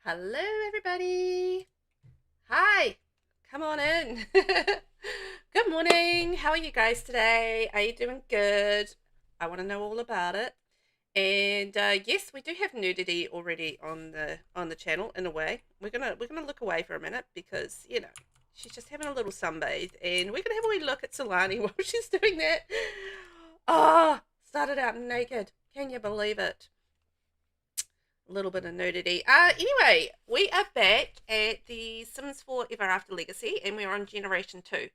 Hello, everybody. Hi, come on in. Good morning. How are you guys today? Are you doing good? I want to know all about it. And yes, we do have nudity already on the channel in a way. We're gonna look away for a minute because she's just having a little sunbathe, and we're gonna have a wee look at Solani while she's doing that. Oh, started out naked. Can you believe it? A little bit of nudity. Anyway, we are back at the Sims 4 Ever After Legacy, and we're on Generation 2.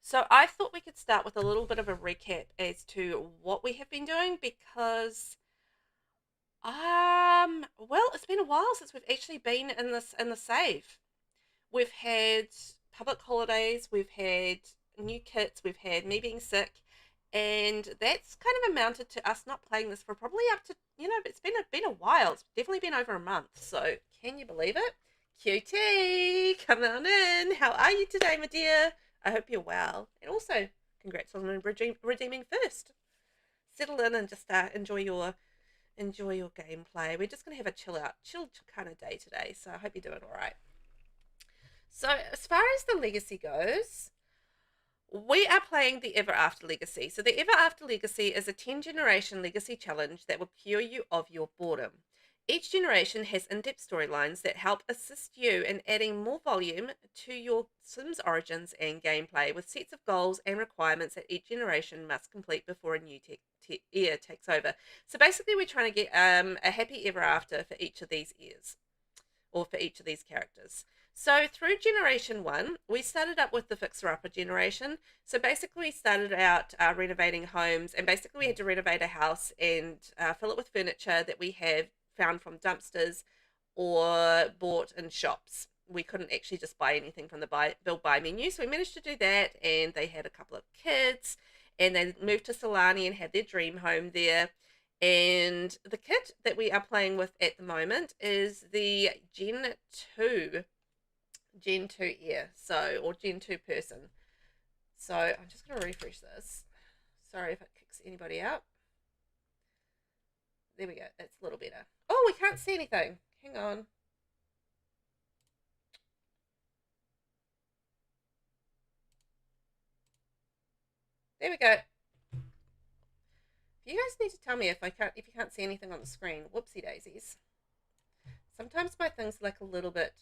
So I thought we could start with a little bit of a recap as to what we have been doing because well, it's been a while since we've actually been in the save. We've had public holidays, we've had new kits, we've had me being sick, and that's kind of amounted to us not playing this for probably up to it's been a while. It's definitely been over a month. So can you believe it? QT, come on in. How are you today, my dear? I hope you're well, and also congrats on redeeming first. Settle in and just enjoy your gameplay. We're just gonna have a chill kind of day today. So I hope you're doing all right. So, as far as the legacy goes, we are playing the Ever After Legacy. So, the Ever After Legacy is a 10 generation legacy challenge that will cure you of your boredom. Each generation has in depth storylines that help assist you in adding more volume to your Sims origins and gameplay, with sets of goals and requirements that each generation must complete before a new year takes over. So, basically, we're trying to get a happy ever after for each of these years, or for each of these characters. So through generation one, we started up with the fixer upper generation. So basically, we started out renovating homes, and basically, we had to renovate a house and fill it with furniture that we have found from dumpsters or bought in shops. We couldn't actually just buy anything from the build buy menu, so we managed to do that. And they had a couple of kids, and they moved to Solani and had their dream home there. And the kit that we are playing with at the moment is the Gen 2 ear, so, or Gen 2 person. So I'm just going to refresh this. Sorry if it kicks anybody out. There we go. That's a little better. Oh, we can't see anything. Hang on. There we go. You guys need to tell me if you can't see anything on the screen. Whoopsie daisies. Sometimes my things look a little bit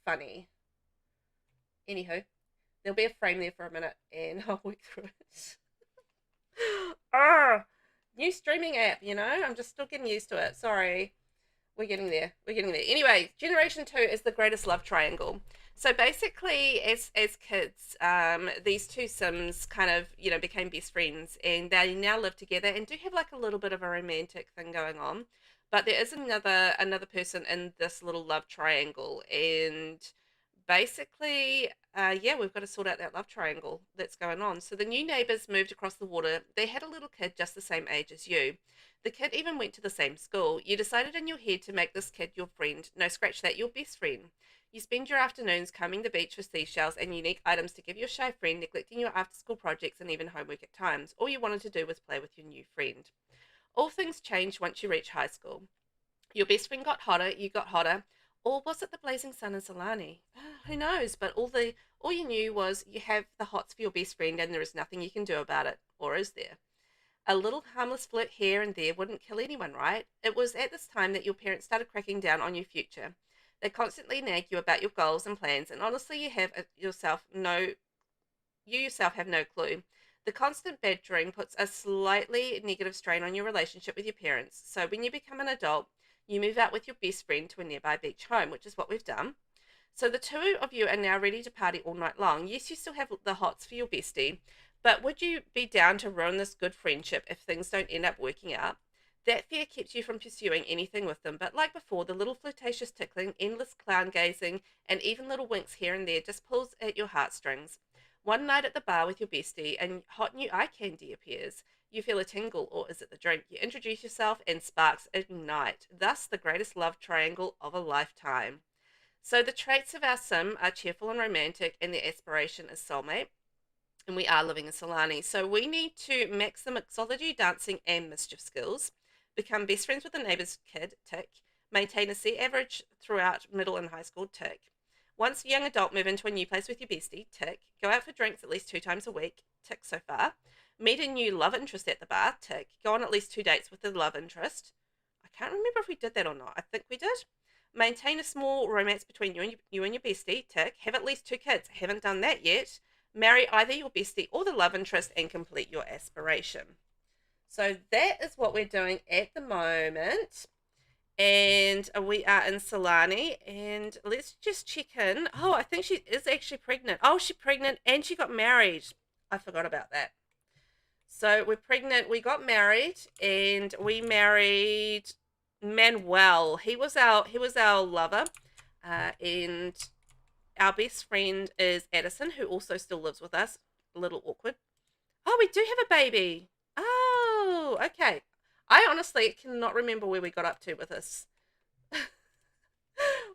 funny. Anywho, there'll be a frame there for a minute and I'll work through it. Ah, new streaming app, I'm just still getting used to it. Sorry. We're getting there. We're getting there. Anyway, Generation 2 is the greatest love triangle. So basically, as kids, these two Sims kind of, became best friends, and they now live together and do have like a little bit of a romantic thing going on. But there is another person in this little love triangle, and basically, yeah, we've got to sort out that love triangle that's going on. So the new neighbors moved across the water. They had a little kid just the same age as you. The kid even went to the same school. You decided in your head to make this kid your friend. No, scratch that, your best friend. You spend your afternoons combing the beach for seashells and unique items to give your shy friend, neglecting your after school projects and even homework at times. All you wanted to do was play with your new friend. All things changed once you reached high school. Your best friend got hotter, you got hotter, or was it the blazing sun in Solani? Who knows? But all you knew was you have the hots for your best friend, and there is nothing you can do about it, or is there? A little harmless flirt here and there wouldn't kill anyone, right? It was at this time that your parents started cracking down on your future. They constantly nag you about your goals and plans, and honestly, you yourself have no clue. The constant badgering puts a slightly negative strain on your relationship with your parents. So when you become an adult, you move out with your best friend to a nearby beach home, which is what we've done. So the two of you are now ready to party all night long. Yes, you still have the hots for your bestie, but would you be down to ruin this good friendship if things don't end up working out? That fear keeps you from pursuing anything with them, but like before, the little flirtatious tickling, endless clown gazing, and even little winks here and there just pulls at your heartstrings. One night at the bar with your bestie, and hot new eye candy appears. You feel a tingle, or is it the drink? You introduce yourself, and sparks ignite. Thus, the greatest love triangle of a lifetime. So, the traits of our sim are cheerful and romantic, and their aspiration is soulmate. And we are living in Solani. So, we need to max the mixology, dancing, and mischief skills, become best friends with the neighbor's kid, tick, Maintain a C average throughout middle and high school, tick. Once young adult, move into a new place with your bestie, tick. Go out for drinks at least 2 times a week, tick so far. Meet a new love interest at the bar, tick. Go on at least 2 dates with the love interest. I can't remember if we did that or not. I think we did. Maintain a small romance between you and your bestie, tick. Have at least 2 kids. Haven't done that yet. Marry either your bestie or the love interest and complete your aspiration. So that is what we're doing at the moment. And we are in Solani. And let's just check in. Oh, I think she is actually pregnant. Oh, she's pregnant and she got married. I forgot about that. So we're pregnant. We got married and we married Manuel. He was our lover. And our best friend is Addison, who also still lives with us. A little awkward. Oh, we do have a baby. Oh, okay. I honestly cannot remember where we got up to with this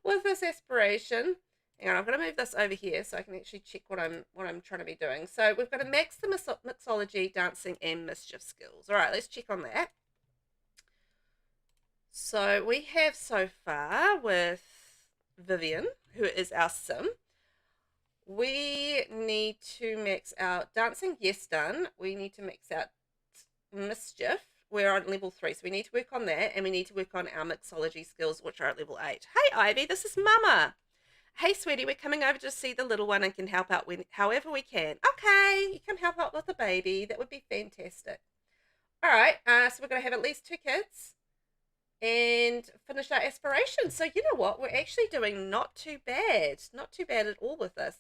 with this aspiration. Hang on, I'm going to move this over here so I can actually check what I'm trying to be doing. So we've got to max the mixology, dancing, and mischief skills. All right, let's check on that. So we have so far with Vivian, who is our sim. We need to max out dancing, yes, done. We need to max out mischief. We're on level 3, so we need to work on that, and we need to work on our mixology skills, which are at level 8. Hey, Ivy, this is Mama. Hey, sweetie, we're coming over to see the little one and can help out however we can. Okay, you can help out with the baby. That would be fantastic. All right, so we're going to have at least 2 kids and finish our aspiration. So you know what? We're actually doing not too bad. Not too bad at all with this.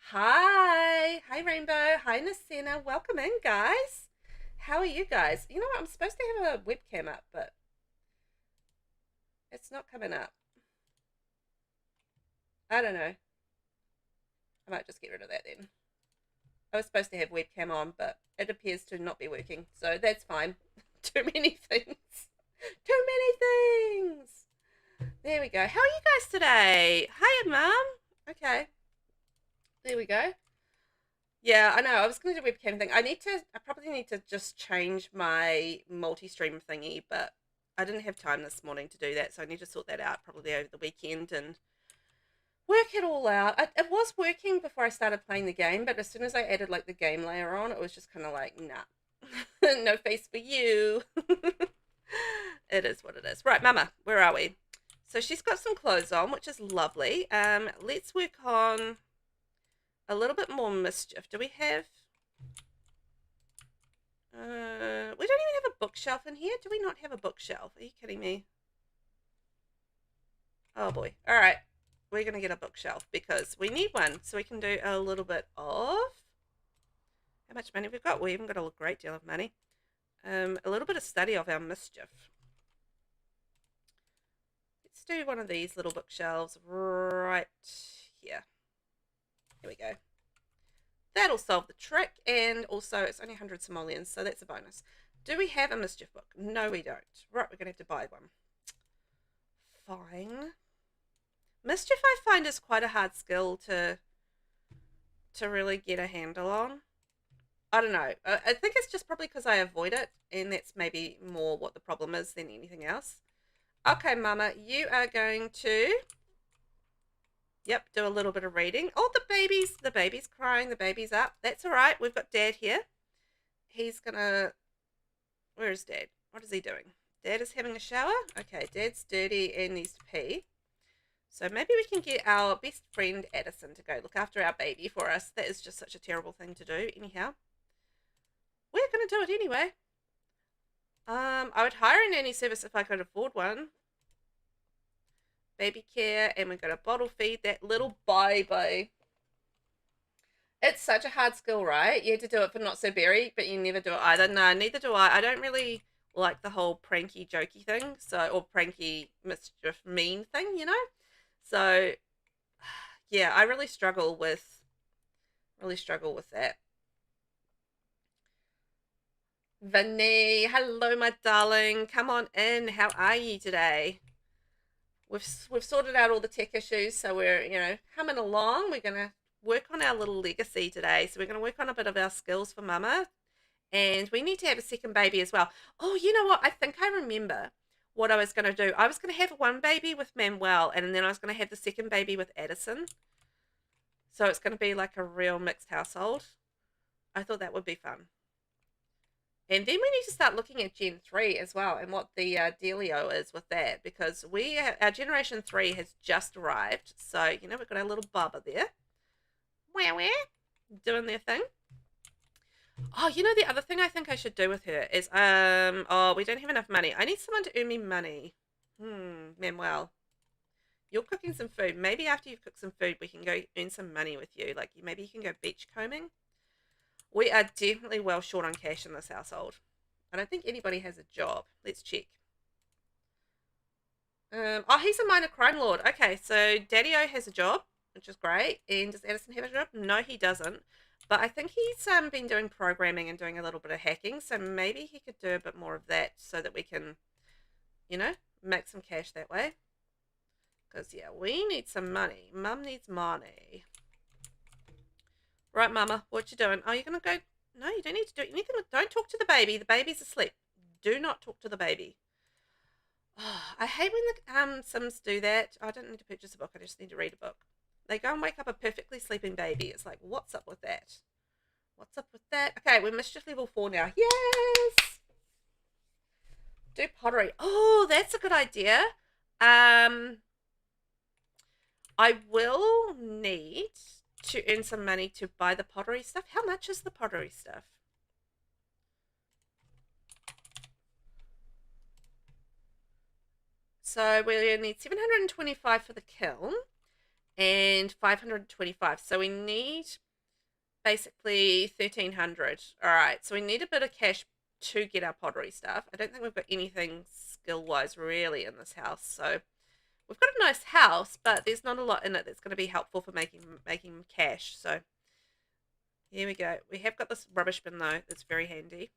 Hi. Hi, Rainbow. Hi, Nasina. Welcome in, guys. How are you guys? You know what? I'm supposed to have a webcam up, but it's not coming up. I don't know. I might just get rid of that then. I was supposed to have webcam on, but it appears to not be working. So that's fine. Too many things. Too many things. There we go. How are you guys today? Hiya, Mum. Okay. There we go. Yeah, I know. I was going to do a webcam thing. I probably need to just change my multi-stream thingy, but I didn't have time this morning to do that, so I need to sort that out probably over the weekend and work it all out. It was working before I started playing the game, but as soon as I added like the game layer on, it was just kind of like, nah, no face for you. It is what it is. Right, Mama, where are we? So she's got some clothes on, which is lovely. Let's work on a little bit more mischief. Do we have... we don't even have a bookshelf in here. Do we not have a bookshelf? Are you kidding me? Oh, boy. All right. We're going to get a bookshelf because we need one so we can do a little bit of... How much money have we got? We haven't got a great deal of money. A little bit of study of our mischief. Let's do one of these little bookshelves right here. Here we go. That'll solve the trick, and also it's only 100 simoleons, so that's a bonus. Do we have a mischief book? No, we don't. Right, we're going to have to buy one. Fine. Mischief, I find, is quite a hard skill to really get a handle on. I don't know. I think it's just probably because I avoid it, and that's maybe more what the problem is than anything else. Okay, Mama, you are going to... Yep, do a little bit of reading. Oh, the baby's crying, the baby's up. That's all right. We've got Dad here. He's gonna... Where is Dad? What is he doing? Dad is having a shower? Okay, Dad's dirty and needs to pee. So maybe we can get our best friend Addison to go look after our baby for us. That is just such a terrible thing to do. Anyhow, we're gonna do it anyway. I would hire a nanny service if I could afford one. Baby care, and we're going to bottle feed that little baby. It's such a hard skill, right? You had to do it for Not So Berry, but you never do it either. No, neither do I. I don't really like the whole pranky jokey thing, or pranky mischief mean thing, you know? So, yeah, I really struggle with that. Vinny, hello, my darling. Come on in. How are you today? We've sorted out all the tech issues, so we're, humming along. We're going to work on our little legacy today. So we're going to work on a bit of our skills for Mama. And we need to have a second baby as well. Oh, you know what? I think I remember. what I was going to do. I was going to have one baby with Manuel, and then I was going to have the second baby with Addison. So it's going to be like a real mixed household. I thought that would be fun. And then we need to start looking at Gen 3 as well and what the dealio is with that, because our Generation 3 has just arrived. So, you know, we've got our little Bubba there. Wow, doing their thing. Oh, you know, the other thing I think I should do with her is, oh, we don't have enough money. I need someone to earn me money. Manuel. You're cooking some food. Maybe after you've cooked some food, we can go earn some money with you. Like, maybe you can go beach combing. We are definitely well short on cash in this household. I don't think anybody has a job. Let's check. Oh, he's a minor crime lord. Okay, so Daddy-O has a job, which is great. And does Addison have a job? No, he doesn't. But I think he's been doing programming and doing a little bit of hacking, so maybe he could do a bit more of that so that we can, you know, make some cash that way. Because, yeah, we need some money. Mum needs money. Right, Mama, what you doing? Oh, you're going to go... No, you don't need to do anything. Don't talk to the baby. The baby's asleep. Do not talk to the baby. Oh, I hate when the Sims do that. I don't need to purchase a book. I just need to read a book. They go and wake up a perfectly sleeping baby. It's like, what's up with that? What's up with that? Okay, we're mischief level 4 now. Yes! Do pottery. Oh, that's a good idea. I will need to earn some money to buy the pottery stuff. How much is the pottery stuff? So we need 725 for the kiln and 525. So we need basically 1,300. All right, so we need a bit of cash to get our pottery stuff. I don't think we've got anything skill-wise really in this house. So we've got a nice house, but there's not a lot in it that's going to be helpful for making cash. So here we go. We have got this rubbish bin though. That's very handy.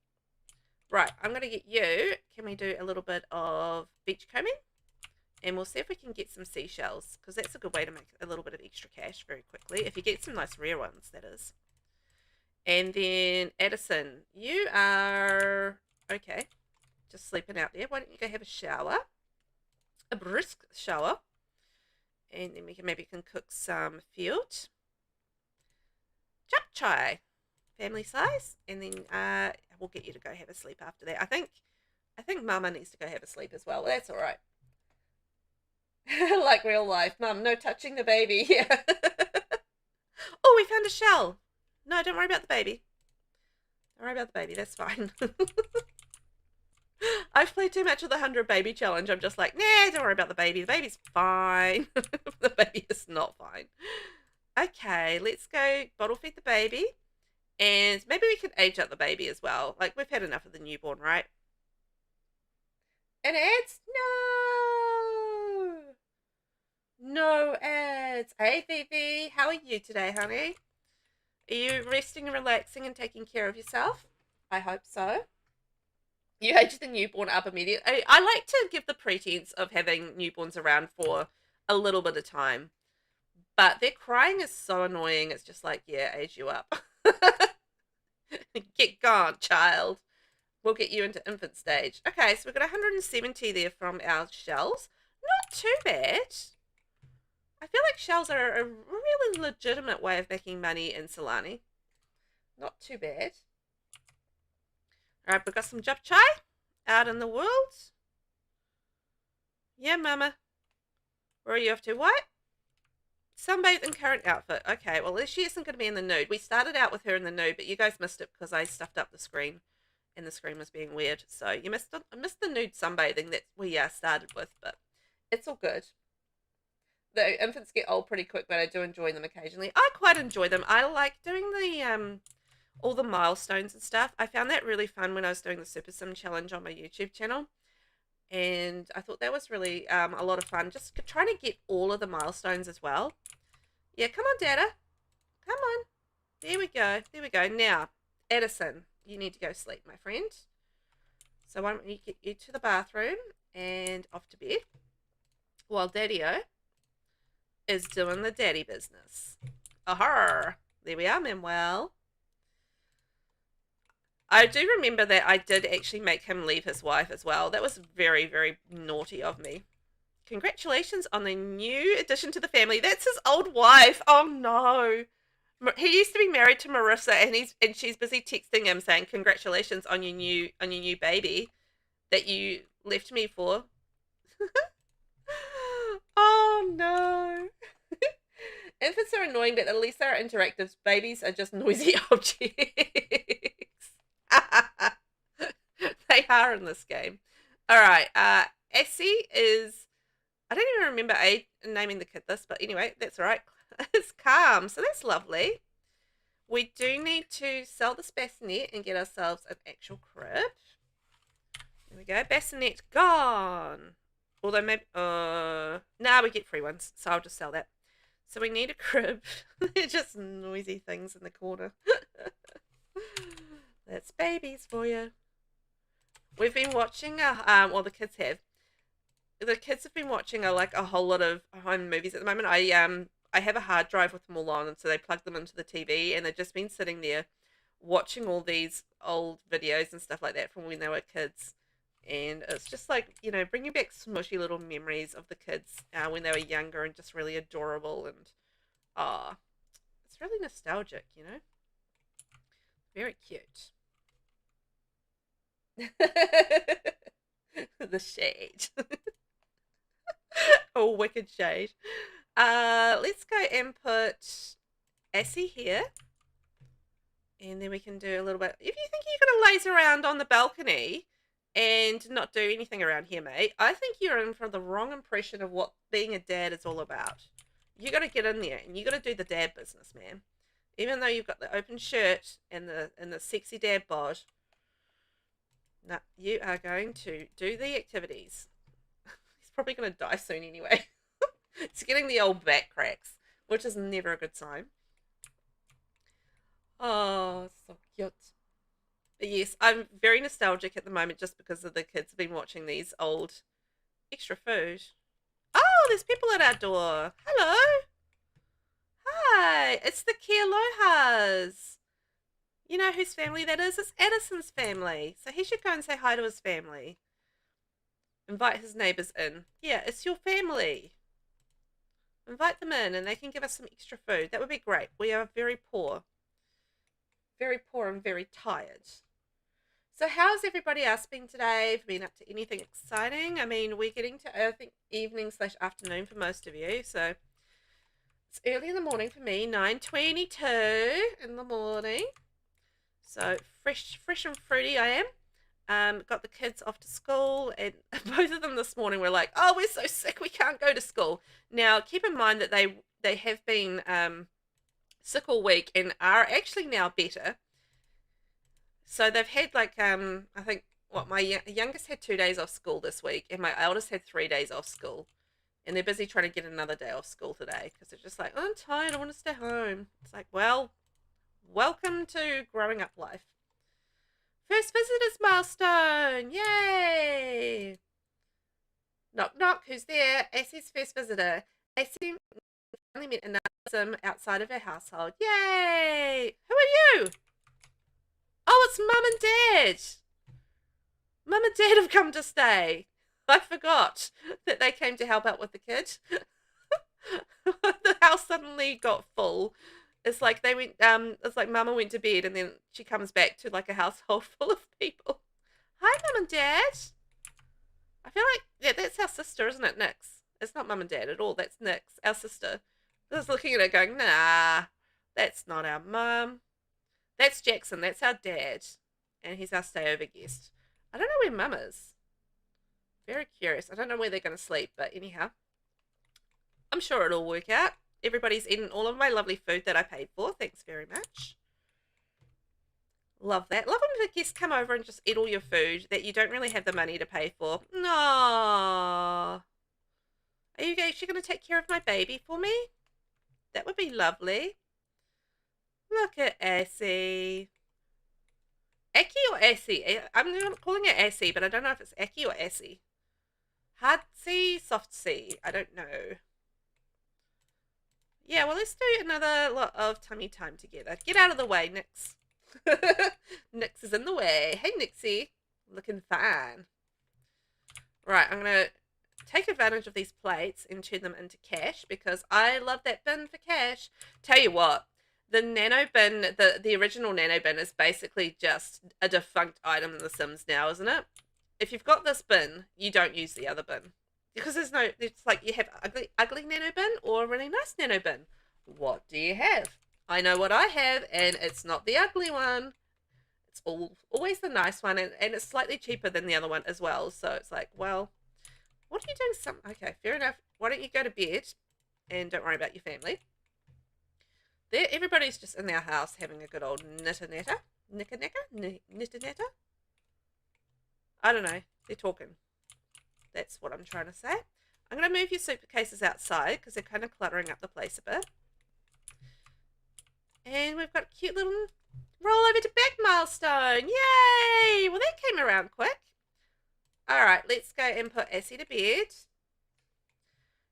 Right, I'm going to get you. Can we do a little bit of beach combing? And we'll see if we can get some seashells, because that's a good way to make a little bit of extra cash very quickly. If you get some nice rare ones, that is. And then Addison, you are okay. Just sleeping out there. Why don't you go have a shower? A brisk shower. And then we can maybe cook some field. Japchae. Family size. And then we'll get you to go have a sleep after that. I think Mama needs to go have a sleep as well. That's all right. Like real life. Mum, no touching the baby. Yeah. Oh, we found a shell. No, don't worry about the baby. Don't worry about the baby. That's fine. I've played too much of the 100 baby challenge. I'm just like, nah, don't worry about the baby. The baby's fine. The baby is not fine. Okay, let's go bottle feed the baby. And maybe we can age up the baby as well. Like, we've had enough of the newborn, right? And ads? No! No ads. Hey, Vivi. How are you today, honey? Are you resting and relaxing and taking care of yourself? I hope so. You age the newborn up immediately. I like to give the pretense of having newborns around for a little bit of time. But their crying is so annoying. It's just like, yeah, age you up. Get gone, child. We'll get you into infant stage. Okay, so we've got 170 there from our shells. Not too bad. I feel like shells are a really legitimate way of making money in Solani. Not too bad. Alright, we've got some japchae out in the world. Yeah, Mama. Where are you off to? What? Sunbathe in current outfit. Okay, well, she isn't going to be in the nude. We started out with her in the nude, but you guys missed it because I stuffed up the screen. And the screen was being weird. So you missed the nude sunbathing that we started with, but it's all good. The infants get old pretty quick, but I do enjoy them occasionally. I quite enjoy them. I like doing the all the milestones and stuff. I found that really fun when I was doing the Super Sim challenge on my YouTube channel. And I thought that was really a lot of fun. Just trying to get all of the milestones as well. Yeah, come on, Dada. Come on. There we go. There we go. Now, Addison, you need to go sleep, my friend. So why don't we get you to the bathroom and off to bed while Daddy-O is doing the daddy business. Aha! There we are, Manuel. I do remember that I did actually make him leave his wife as well. That was very, very naughty of me. Congratulations on the new addition to the family. That's his old wife. Oh no. He used to be married to Marissa, and she's busy texting him saying congratulations on your new baby that you left me for. Oh no. Infants are annoying, but at least they're interactive. Babies are just noisy objects. They are in this game. All right. Essie is. I don't even remember naming the kid this, but anyway, that's all right. It's calm, so that's lovely. We do need to sell this bassinet and get ourselves an actual crib. There we go. Bassinet gone. Although maybe, nah, we get free ones, so I'll just sell that. So we need a crib. They're just noisy things in the corner. That's babies for you. We've been watching, well, the kids have. The kids have been watching like a whole lot of home movies at the moment. I have a hard drive with them all on, and so they plug them into the TV, and they've just been sitting there watching all these old videos and stuff like that from when they were kids. And it's just like, you know, bringing back smushy little memories of the kids when they were younger and just really adorable. And it's really nostalgic, you know. Very cute. The shade. Oh, wicked shade. Let's go and put Essie here. And then we can do a little bit. If you think you're going to laze around on the balcony and not do anything around here, mate, I think you're in for the wrong impression of what being a dad is all about. You got to get in there and you got to do the dad business, man. Even though you've got the open shirt and the sexy dad bod, no, you are going to do the activities. He's probably going to die soon anyway. It's getting the old back cracks, which is never a good sign. Oh, so cute. But yes, I'm very nostalgic at the moment just because of the kids have been watching these old extra food. Oh, there's people at our door. Hello. Hi, it's the Kealohas. You know whose family that is? It's Addison's family. So he should go and say hi to his family. Invite his neighbours in. Yeah, it's your family. Invite them in and they can give us some extra food. That would be great. We are very poor. Very poor and very tired. So how's everybody else been today? Have you been up to anything exciting? I mean, we're getting to, I think, evening/afternoon for most of you. So it's early in the morning for me, 9:22 in the morning. So fresh and fruity I am. Got the kids off to school, and both of them this morning were like, oh, we're so sick, we can't go to school. Now, keep in mind that they have been sick all week and are actually now better. So they've had like, I think, what, my youngest had 2 days off school this week, and my eldest had 3 days off school. And they're busy trying to get another day off school today, because they're just like, oh, I'm tired, I want to stay home. It's like, well, welcome to growing up life. First visitor's milestone! Yay! Knock, knock. Who's there? Essie's first visitor. Essie finally met another outside of her household. Yay! Who are you? Oh, it's Mum and Dad. Mum and Dad have come to stay. I forgot that they came to help out with the kid. The house suddenly got full. It's like they went, it's like Mama went to bed and then she comes back to like a household full of people. Hi, Mum and Dad. I feel like, yeah, that's our sister, isn't it, Nyx? It's not Mum and Dad at all. That's Nyx, our sister. I was looking at her going, nah, that's not our mum. That's Jackson. That's our dad. And he's our stayover guest. I don't know where Mum is. Very curious. I don't know where they're going to sleep, but anyhow, I'm sure it'll work out. Everybody's eaten all of my lovely food that I paid for. Thanks very much. Love that. Love when the guests come over and just eat all your food that you don't really have the money to pay for. No. Are you actually going to take care of my baby for me? That would be lovely. Look at Essie. Aki or Essie? I'm not calling it Essie, but I don't know if it's Aki or Essie. Hard C, soft C. I don't know. Yeah, well, let's do another lot of tummy time together. Get out of the way, Nyx. Nix is in the way. Hey, Nixie. Looking fine. Right, I'm going to take advantage of these plates and turn them into cash because I love that bin for cash. Tell you what, the nano bin, the original nano bin is basically just a defunct item in The Sims now, isn't it? If you've got this bin, you don't use the other bin. Because it's like you have ugly nano bin or a really nice nano bin. What do you have? I know what I have, and it's not the ugly one. It's always the nice one, and it's slightly cheaper than the other one as well. So it's like, well, what are you doing? Okay, fair enough. Why don't you go to bed and don't worry about your family? Everybody's just in their house having a good old nitter natter. I don't know. They're talking. That's what I'm trying to say. I'm going to move your suitcases outside because they're kind of cluttering up the place a bit. And we've got a cute little roll over to back milestone. Yay! Well, that came around quick. All right, let's go and put Essie to bed.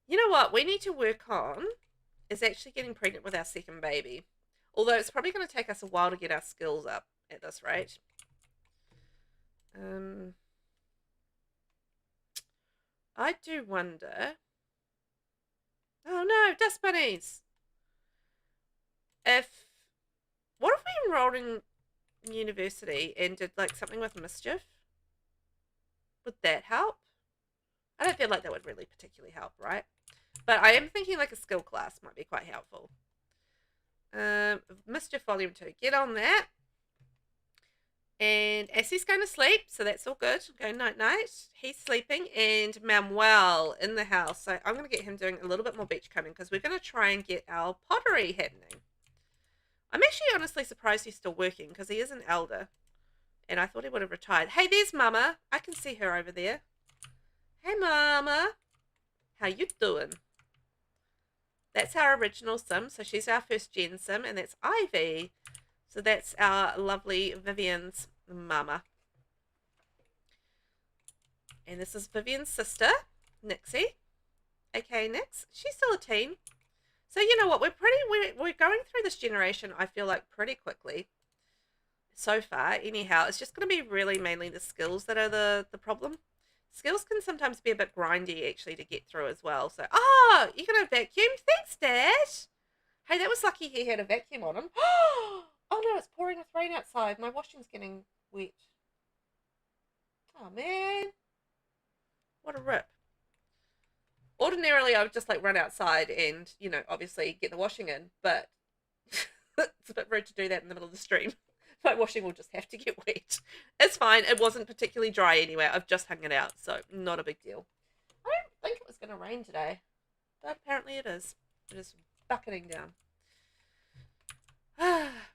You know what we need to work on is actually getting pregnant with our second baby. Although it's probably going to take us a while to get our skills up at this rate. I do wonder. Oh no, dust bunnies. What if we enrolled in university and did like something with mischief? Would that help? I don't feel like that would really particularly help, right? But I am thinking like a skill class might be quite helpful. Mischief Volume 2. Get on that. And Essie's going to sleep, so that's all good. Go night-night. He's sleeping. And Manuel in the house. So I'm going to get him doing a little bit more beach combing because we're going to try and get our pottery happening. I'm actually honestly surprised he's still working because he is an elder. And I thought he would have retired. Hey, there's Mama. I can see her over there. Hey, Mama. How you doing? That's our original Sim. So she's our first gen Sim. And that's Ivy. So that's our lovely Vivian's Mama. And this is Vivian's sister, Nixie. aka Nix. She's still a teen. So you know what? We're going through this generation, I feel like, pretty quickly. So far, anyhow. It's just going to be really mainly the skills that are the problem. Skills can sometimes be a bit grindy, actually, to get through as well. So, oh, you're going to vacuum? Thanks, Dad. Hey, that was lucky he had a vacuum on him. Oh, no, it's pouring with rain outside. My washing's getting wet. Oh, man. What a rip. Ordinarily, I would just, like, run outside and, you know, obviously get the washing in. But it's a bit rude to do that in the middle of the stream. My washing will just have to get wet. It's fine. It wasn't particularly dry anyway. I've just hung it out, so not a big deal. I don't think it was going to rain today, but apparently it is. It is bucketing down.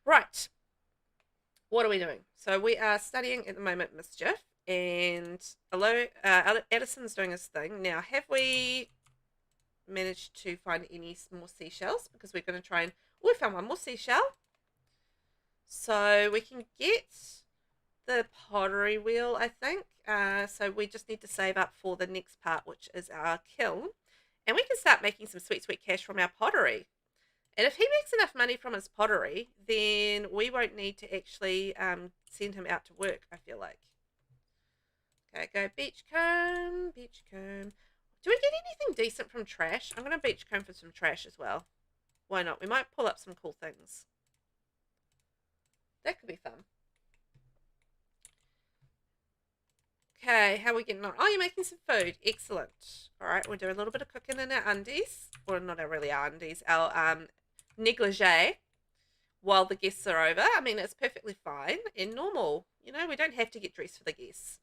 Right. What are we doing? So we are studying at the moment Mischief, and Edison's doing his thing. Now, have we managed to find any more seashells? Because we're going to try and... Oh, we found one more seashell. So we can get the pottery wheel, I think. So we just need to save up for the next part, which is our kiln. And we can start making some sweet, sweet cash from our pottery. And if he makes enough money from his pottery, then we won't need to actually send him out to work, I feel like. Okay, go beach comb, beach comb. Do we get anything decent from trash? I'm going to beach comb for some trash as well. Why not? We might pull up some cool things. That could be fun. Okay, how are we getting on? Oh, you're making some food. Excellent. All right, we'll do a little bit of cooking in our undies. Or not really our undies, our negligee while the guests are over. I mean, it's perfectly fine and normal. You know, we don't have to get dressed for the guests.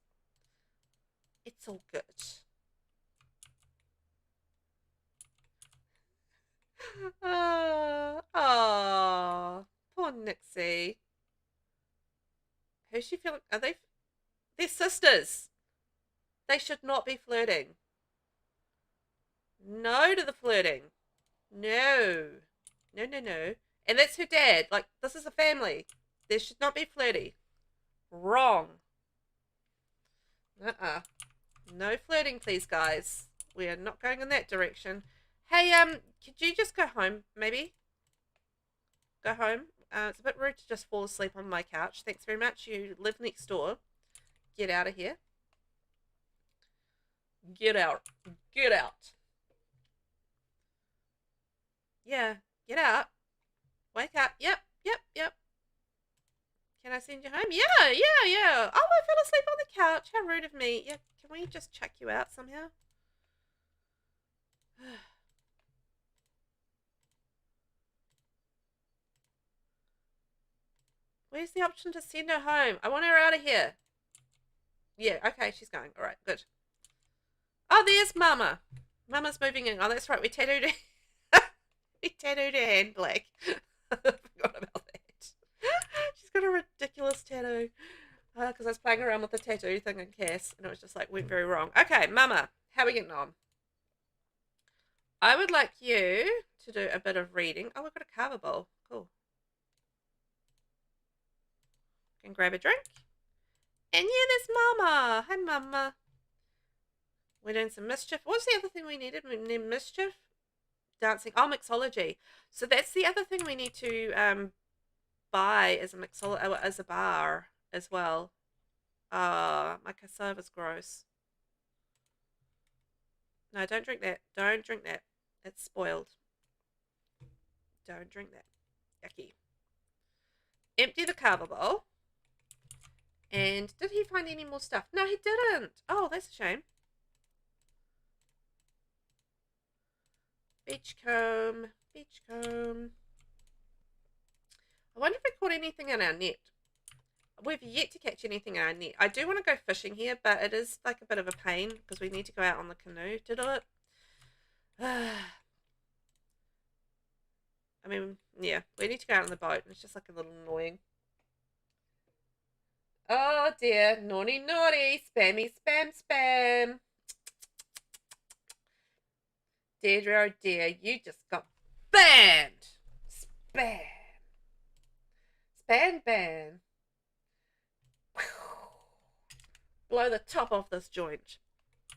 It's all good. Oh, poor Nixie. Who's she feeling? Are they? They're sisters. They should not be flirting. No to the flirting. No. No, no, no. And that's her dad. Like, this is a family. There should not be flirty. Wrong. No flirting, please, guys. We are not going in that direction. Hey, could you just go home, maybe? Go home. It's a bit rude to just fall asleep on my couch. Thanks very much. You live next door. Get out of here. Get out. Get out. Yeah, get out. Wake up. Yep, yep, yep. Can I send you home? Yeah, yeah, yeah. Oh, I fell asleep on the couch. How rude of me. Yeah, can we just chuck you out somehow? Where's the option to send her home? I want her out of here. Yeah, okay, she's going. All right, good. Oh, there's Mama. Mama's moving in. Oh, that's right. We tattooed her. We tattooed her hand black. I forgot about that. She's got a ridiculous tattoo. Because I was playing around with the tattoo thing in Cass, and it was just like, went very wrong. Okay, Mama, how are we getting on? I would like you to do a bit of reading. Oh, we've got a carver bowl. Cool. Can grab a drink. And yeah, there's Mama. Hi, Mama. We're doing some mischief. What's the other thing we needed? We need mischief, dancing. Oh, mixology. So that's the other thing we need to buy as a bar as well. My cassava's gross. No, don't drink that. Don't drink that. It's spoiled. Don't drink that. Yucky. Empty the carver bowl. And did he find any more stuff? No, he didn't. Oh, that's a shame. Beach comb. Beach comb. I wonder if we caught anything in our net. We've yet to catch anything in our net. I do want to go fishing here, but it is like a bit of a pain because we need to go out on the canoe to do it. I mean, yeah, we need to go out on the boat. It's just like a little annoying. Oh dear, naughty, naughty, spammy, spam, spam. Deirdre, oh dear, you just got banned. Spam. Span ban. Blow the top off this joint.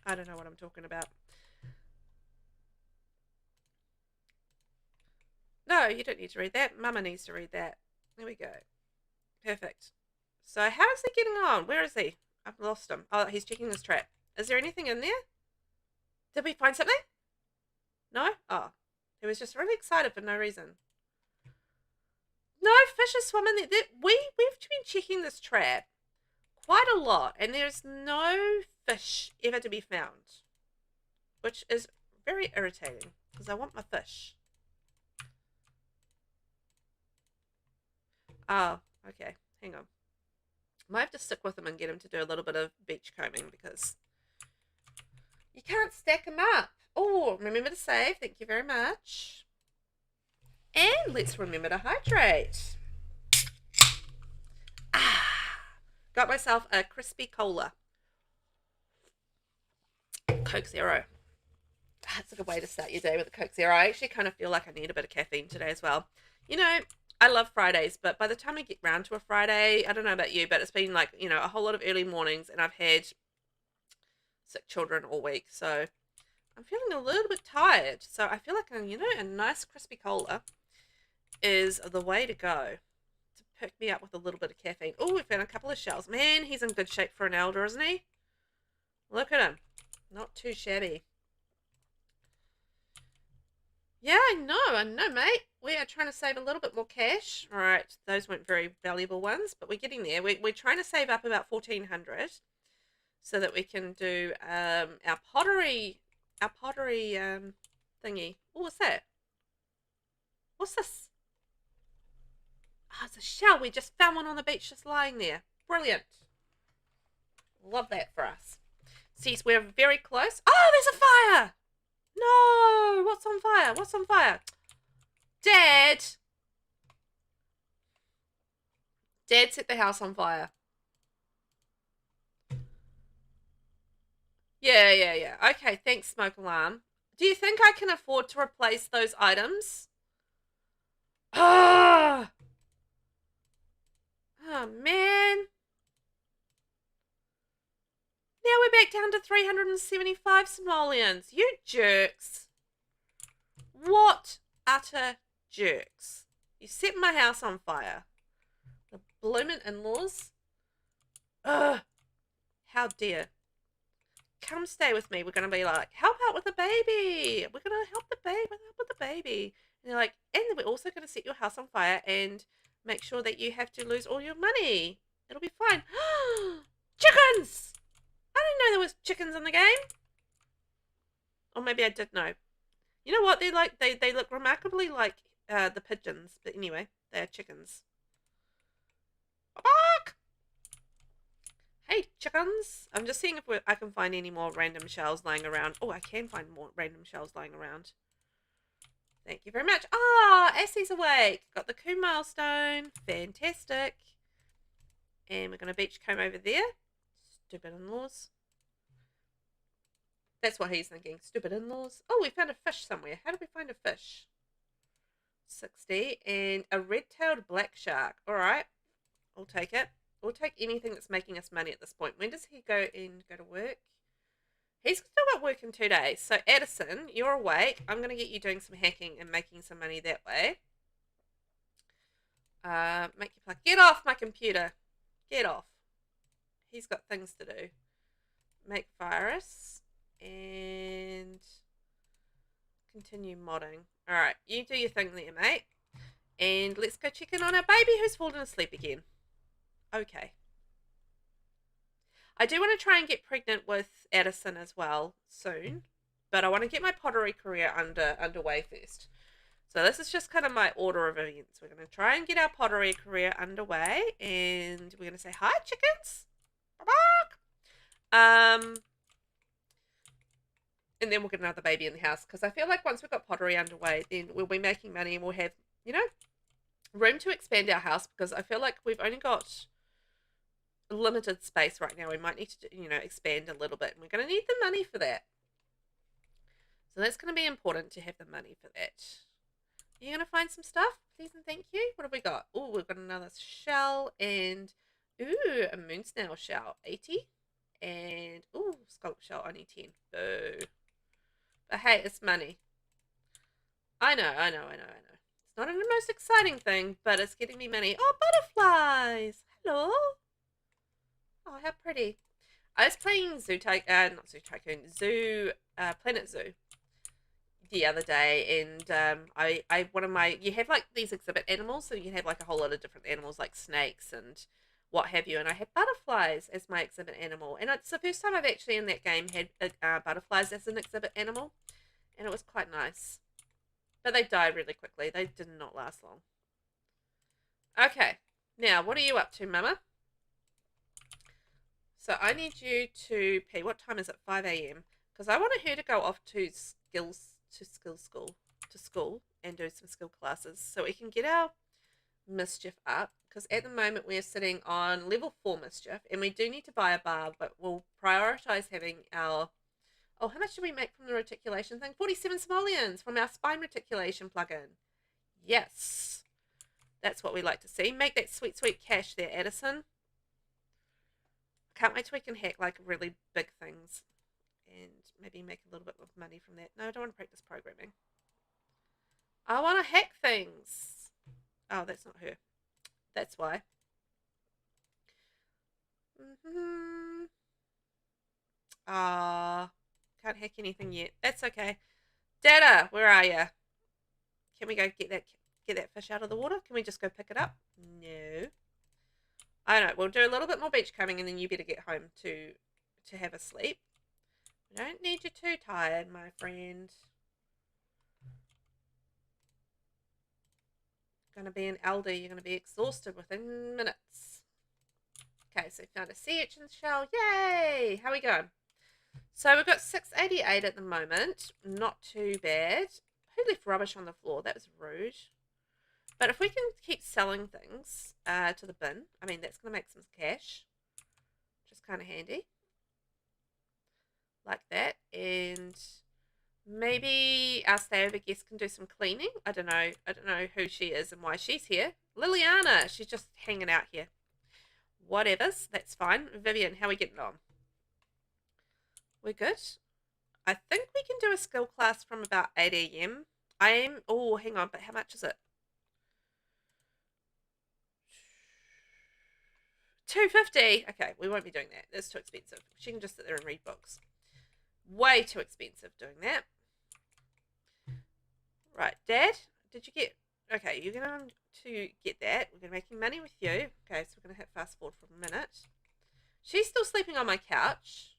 I don't know what I'm talking about. No, you don't need to read that. Mama needs to read that. There we go. Perfect. So how's he getting on? Where is he? I've lost him. Oh, he's checking his trap. Is there anything in there? Did we find something? No? Oh. He was just really excited for no reason. No fish are swimming there. We've been checking this trap quite a lot, and there's no fish ever to be found, which is very irritating because I want my fish. Oh, okay. Hang on. I might have to stick with him and get him to do a little bit of beach combing because you can't stack them up. Oh, remember to save. Thank you very much. And let's remember to hydrate. Got myself a crispy cola. Coke Zero. That's a good way to start your day with a Coke Zero. I actually kind of feel like I need a bit of caffeine today as well. You know, I love Fridays, but by the time I get round to a Friday, I don't know about you, but it's been like, you know, a whole lot of early mornings, and I've had sick children all week, so I'm feeling a little bit tired. So I feel like, you know, a nice crispy cola is the way to go to pick me up with a little bit of caffeine. Oh, we found a couple of shells. Man, he's in good shape for an elder, isn't he? Look at him. Not too shabby. Yeah, I know, mate. We are trying to save a little bit more cash. All right, those weren't very valuable ones, but we're getting there. We're trying to save up about 1,400 so that we can do our pottery thingy. Oh, what's that? What's this? Oh, it's a shell. We just found one on the beach just lying there. Brilliant. Love that for us. See, we're very close. Oh, there's a fire. No, what's on fire? What's on fire? Dad. Dad set the house on fire. Yeah. Okay, thanks, smoke alarm. Do you think I can afford to replace those items? Ah! Oh, man. Now we're back down to 375 simoleons. You jerks. What utter jerks. You set my house on fire. The blooming in-laws. Ugh. How dare. Come stay with me. We're going to be like, help out with the baby. We're going to help the baby, help with the baby. And they're like, and we're also going to set your house on fire and make sure that you have to lose all your money. It'll be fine. Chickens! I didn't know there was chickens in the game. Or maybe I did know. You know what? They're like, they look remarkably like the pigeons. But anyway, they are chickens. Bark! Hey, chickens. I'm just seeing if I can find any more random shells lying around. Oh, I can find more random shells lying around. Thank you very much. Ah, Assie's awake. Got the coup milestone. Fantastic. And we're going to beach comb over there. Stupid in-laws. That's what he's thinking. Stupid in-laws. Oh, we found a fish somewhere. How did we find a fish? 60. And a red-tailed black shark. All right. I'll take it. We'll take anything that's making us money at this point. When does he go to work? He's still got work in 2 days. So, Addison, you're awake. I'm going to get you doing some hacking and making some money that way. Make your plug. Get off my computer. Get off. He's got things to do. Make virus. And continue modding. Alright, you do your thing there, mate. And let's go check in on our baby who's fallen asleep again. Okay. I do want to try and get pregnant with Addison as well soon. But I want to get my pottery career underway first. So this is just kind of my order of events. We're going to try and get our pottery career underway. And we're going to say, hi, chickens. And then we'll get another baby in the house. Because I feel like once we've got pottery underway, then we'll be making money and we'll have, you know, room to expand our house. Because I feel like we've only got limited space right now. We might need to, you know, expand a little bit. And we're going to need the money for that. So that's going to be important to have the money for that. Are you going to find some stuff? Please and thank you. What have we got? Oh, we've got another shell and, ooh, a moon snail shell. 80. And, ooh, sculk shell, only 10. Boo. But hey, it's money. I know. It's not the most exciting thing, but it's getting me money. Oh, butterflies. Hello. Oh, how pretty. I was playing Planet Zoo the other day, and you have like these exhibit animals, so you can have like a whole lot of different animals like snakes and what have you, and I had butterflies as my exhibit animal, and it's the first time I've actually in that game had butterflies as an exhibit animal, and it was quite nice. But they died really quickly. They did not last long. Okay, now what are you up to, Mama? So I need you to pee. What time is it? 5 a.m. Because I wanted her to go off to school and do some skill classes so we can get our mischief up, because at the moment we're sitting on level 4 mischief and we do need to buy a bar, but we'll prioritize having our, oh, how much do we make from the reticulation thing? 47 simoleons from our spine reticulation plugin. Yes, that's what we like to see. Make that sweet cash there, Addison. Can't wait till we can hack like really big things and maybe make a little bit of money from that. No, I don't want to practice programming. I want to hack things. Oh, that's not her. That's why. Can't hack anything yet. That's okay. Data, where are you? Can we go get that fish out of the water? Can we just go pick it up? No. I don't know. We'll do a little bit more beach combing and then you better get home to have a sleep. I don't need you too tired, my friend. Going to be an elder. You're going to be exhausted within minutes. Okay, so found a sea urchin shell. Yay! How we going? So we've got 688 at the moment. Not too bad. Who left rubbish on the floor? That was rude. But if we can keep selling things to the bin, I mean, that's going to make some cash. Which is kind of handy. Like that. And maybe our stay-over guest can do some cleaning. I don't know who she is and why she's here. Liliana, she's just hanging out here. Whatevers, that's fine. Vivian, how are we getting on? We're good. I think we can do a skill class from about 8 a.m. Oh, hang on, but how much is it? $2.50. Okay, we won't be doing that. That's too expensive. She can just sit there and read books. Way too expensive doing that. Right, Dad, did you get... Okay, you're going to get that. We're going to be making money with you. Okay, so we're going to hit fast forward for a minute. She's still sleeping on my couch.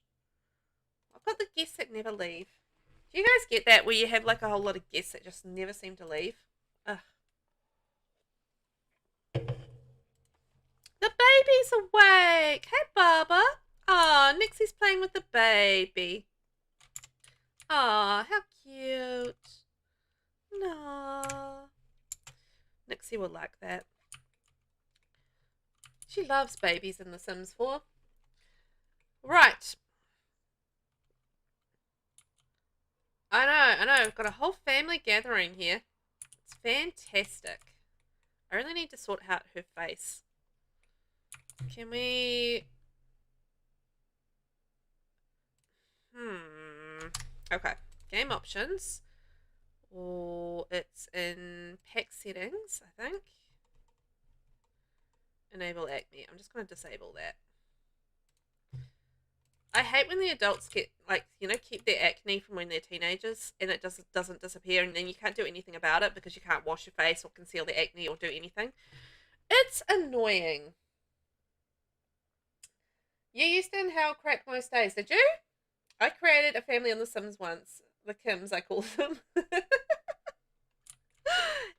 I've got the guests that never leave. Do you guys get that where you have like a whole lot of guests that just never seem to leave? Ugh. The baby's awake. Hey, Baba. Oh, Nixie's playing with the baby. Oh, how cute. No. Nixie will like that. She loves babies in The Sims 4. Right. I know. I've got a whole family gathering here. It's fantastic. I really need to sort out her face. Can we... Okay. Game options. Or it's in pack settings, I think. Enable acne. I'm just going to disable that. I hate when the adults get, like, you know, keep their acne from when they're teenagers and it doesn't disappear and then you can't do anything about it because you can't wash your face or conceal the acne or do anything. It's annoying. You used to inhale crack most days, did you? I created a family on The Sims once. The Kims, I call them.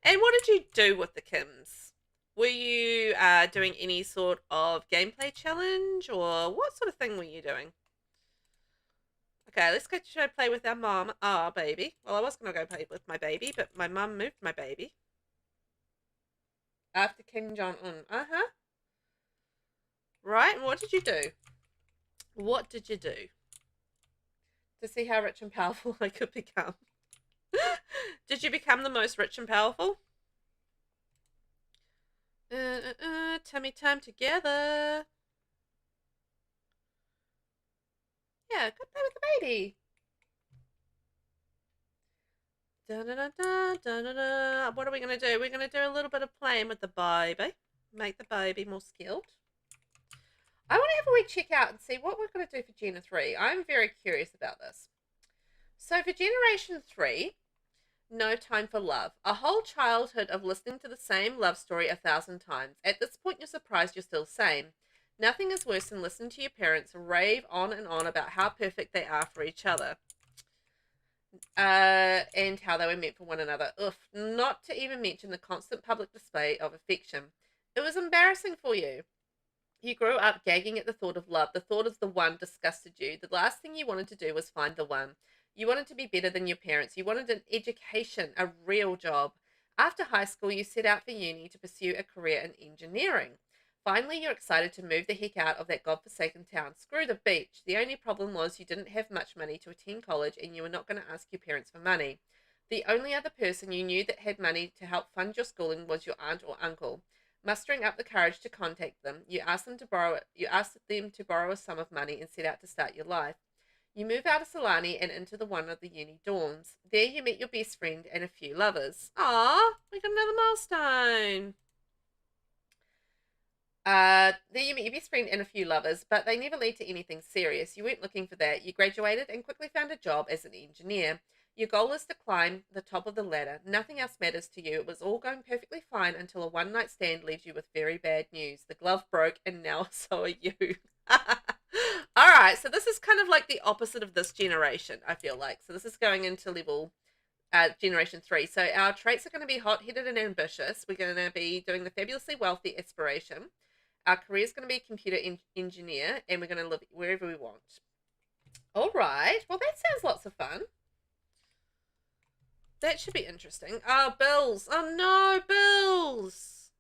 And what did you do with the Kims? Were you doing any sort of gameplay challenge or what sort of thing were you doing? Okay, let's go try play with our mom. Ah, baby. Well, I was going to go play with my baby, but my mum moved my baby. After Kim Jong-un. Uh-huh. Right, and what did you do? What did you do? To see how rich and powerful I could become. Did you become the most rich and powerful? Tummy time together. Yeah, go play with the baby. Da-da-da-da, what are we going to do? We're going to do a little bit of playing with the baby. Make the baby more skilled. I want to have a wee check out and see what we're going to do for Gen 3. I'm very curious about this. So for Generation 3, no time for love. A whole childhood of listening to the same love story 1,000 times. At this point, you're surprised you're still sane. Nothing is worse than listening to your parents rave on and on about how perfect they are for each other. And how they were meant for one another. Ugh, not to even mention the constant public display of affection. It was embarrassing for you. You grew up gagging at the thought of love. The thought of the one disgusted you. The last thing you wanted to do was find the one. You wanted to be better than your parents. You wanted an education, a real job. After high school, you set out for uni to pursue a career in engineering. Finally, you're excited to move the heck out of that godforsaken town. Screw the beach. The only problem was you didn't have much money to attend college and you were not going to ask your parents for money. The only other person you knew that had money to help fund your schooling was your aunt or uncle. Mustering up the courage to contact them, you asked them to borrow a sum of money and set out to start your life. You move out of Solani and into one of the uni dorms. There you meet your best friend and a few lovers. Ah, we got another milestone. There you meet your best friend and a few lovers, but they never lead to anything serious. You weren't looking for that. You graduated and quickly found a job as an engineer. Your goal is to climb the top of the ladder. Nothing else matters to you. It was all going perfectly fine until a one-night stand leaves you with very bad news. The glove broke and now so are you. All right, so this is kind of like the opposite of this generation, I feel like. So this is going into level Generation 3. So our traits are going to be hot-headed and ambitious. We're going to be doing the fabulously wealthy aspiration. Our career is going to be computer engineer, and we're going to live wherever we want. All right. Well, that sounds lots of fun. That should be interesting. Oh, bills. Oh, no, bills.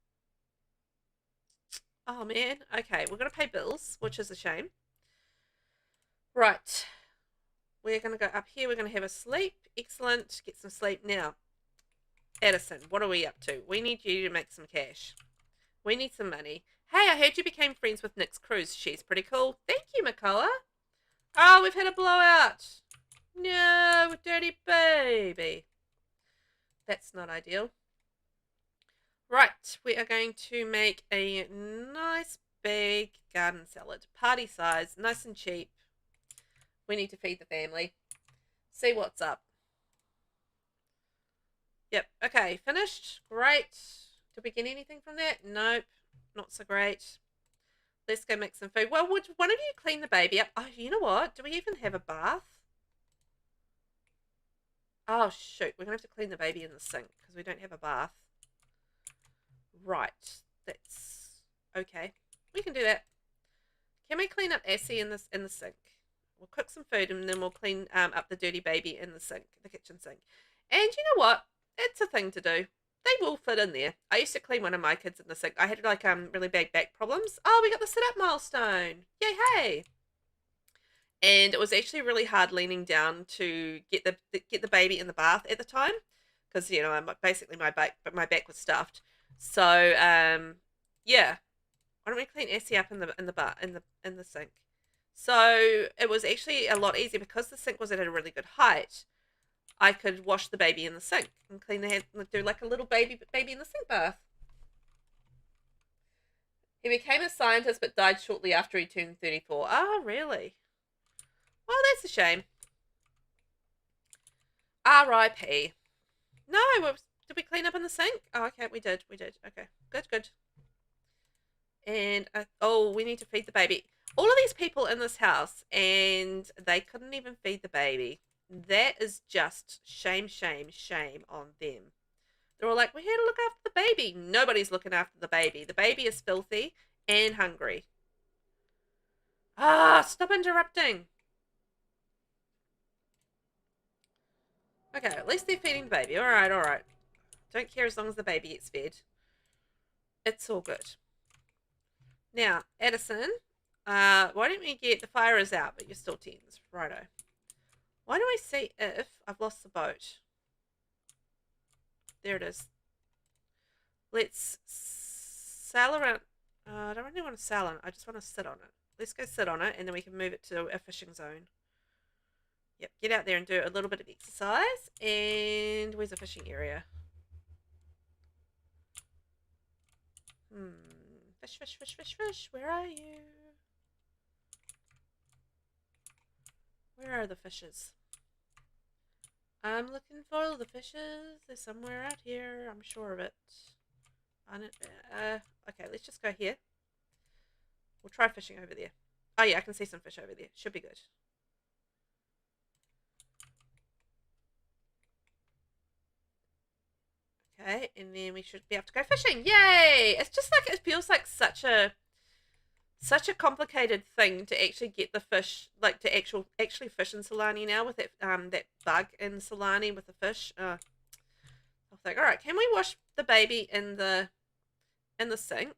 Oh, man. Okay, we're going to pay bills, which is a shame. Right. We're going to go up here. We're going to have a sleep. Excellent. Get some sleep now. Addison, what are we up to? We need you to make some cash. We need some money. Hey, I heard you became friends with Nyx Cruz. She's pretty cool. Thank you, Makoa. Oh, we've had a blowout. No, dirty baby. That's not ideal. Right, we are going to make a nice big garden salad. Party size, nice and cheap. We need to feed the family. See what's up. Yep. Okay, finished. Great. Did we get anything from that? Nope. Not so great. Let's go make some food. Well, would one of you clean the baby up? Oh, you know what? Do we even have a bath? Oh, shoot. We're going to have to clean the baby in the sink because we don't have a bath. Right. That's okay. We can do that. Can we clean up Essie in the sink? We'll cook some food and then we'll clean up the dirty baby in the sink, the kitchen sink. And you know what? It's a thing to do. They will fit in there. I used to clean one of my kids in the sink. I had like really bad back problems. Oh, we got the sit-up milestone. Yay, hey. And it was actually really hard leaning down to get the baby in the bath at the time because you know basically my back was stuffed. So yeah, why don't we clean Essie up in the sink? So it was actually a lot easier because the sink was at a really good height. I could wash the baby in the sink and clean the head, do like a little baby in the sink bath. He became a scientist but died shortly after he turned 34. Oh, really? Well, that's a shame. R.I.P. No, did we clean up in the sink? Oh, okay, we did. Okay, good. And, oh, we need to feed the baby. All of these people in this house, and they couldn't even feed the baby. That is just shame on them. They're all like, we're here to look after the baby. Nobody's looking after the baby. The baby is filthy and hungry. Ah, stop interrupting. Okay, at least they're feeding the baby. All right. Don't care as long as the baby gets fed. It's all good. Now, Addison, why don't we get the fire is out, but you're still tens. Righto. Why don't we see if I've lost the boat? There it is. Let's sail around. I don't really want to sail on it. I just want to sit on it. Let's go sit on it, and then we can move it to a fishing zone. Yep, get out there and do a little bit of exercise. And where's the fishing area? Fish. Where are you? Where are the fishes? I'm looking for the fishes. They're somewhere out here. I'm sure of it. Okay, let's just go here. We'll try fishing over there. Oh, yeah, I can see some fish over there. Should be good. Okay, and then we should be able to go fishing. Yay! It's just like, it feels like such a complicated thing to actually get the fish, like to actually fish in Solani now with that that bug in Solani with the fish. I'll think, all right, can we wash the baby in the sink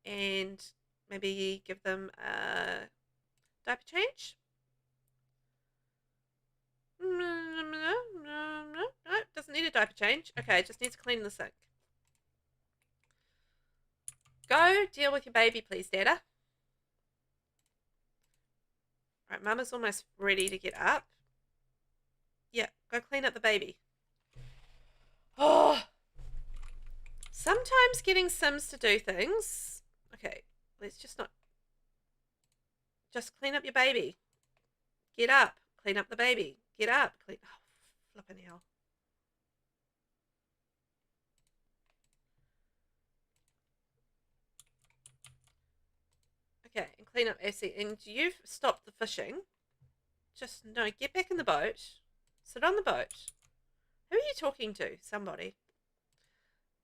and maybe give them a diaper change? No, doesn't need a diaper change. Okay, it just needs to clean the sink. Go deal with your baby, please, Dada. Right, Mama's almost ready to get up. Yeah, go clean up the baby. Oh, sometimes getting Sims to do things. Okay, let's just not. Just clean up your baby. Get up. Clean up the baby. Get up. Clean. Oh, flipping hell. Okay, and clean up Essie. And you've stopped the fishing. Just, no, get back in the boat. Sit on the boat. Who are you talking to? Somebody.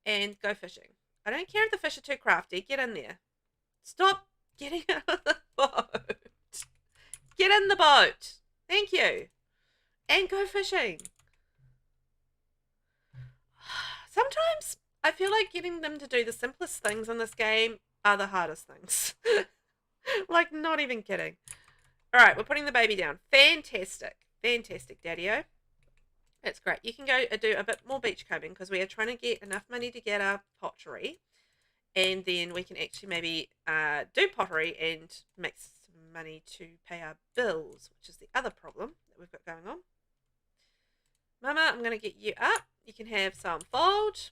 And go fishing. I don't care if the fish are too crafty. Get in there. Stop getting out of the boat. Get in the boat. Thank you. And go fishing. Sometimes I feel like getting them to do the simplest things in this game are the hardest things. Like, not even kidding. All right, we're putting the baby down. Fantastic. Fantastic, Daddy-O. That's great. You can go do a bit more beach combing because we are trying to get enough money to get our pottery. And then we can actually maybe do pottery and make some money to pay our bills, which is the other problem that we've got going on. Mama, I'm going to get you up. You can have some fold.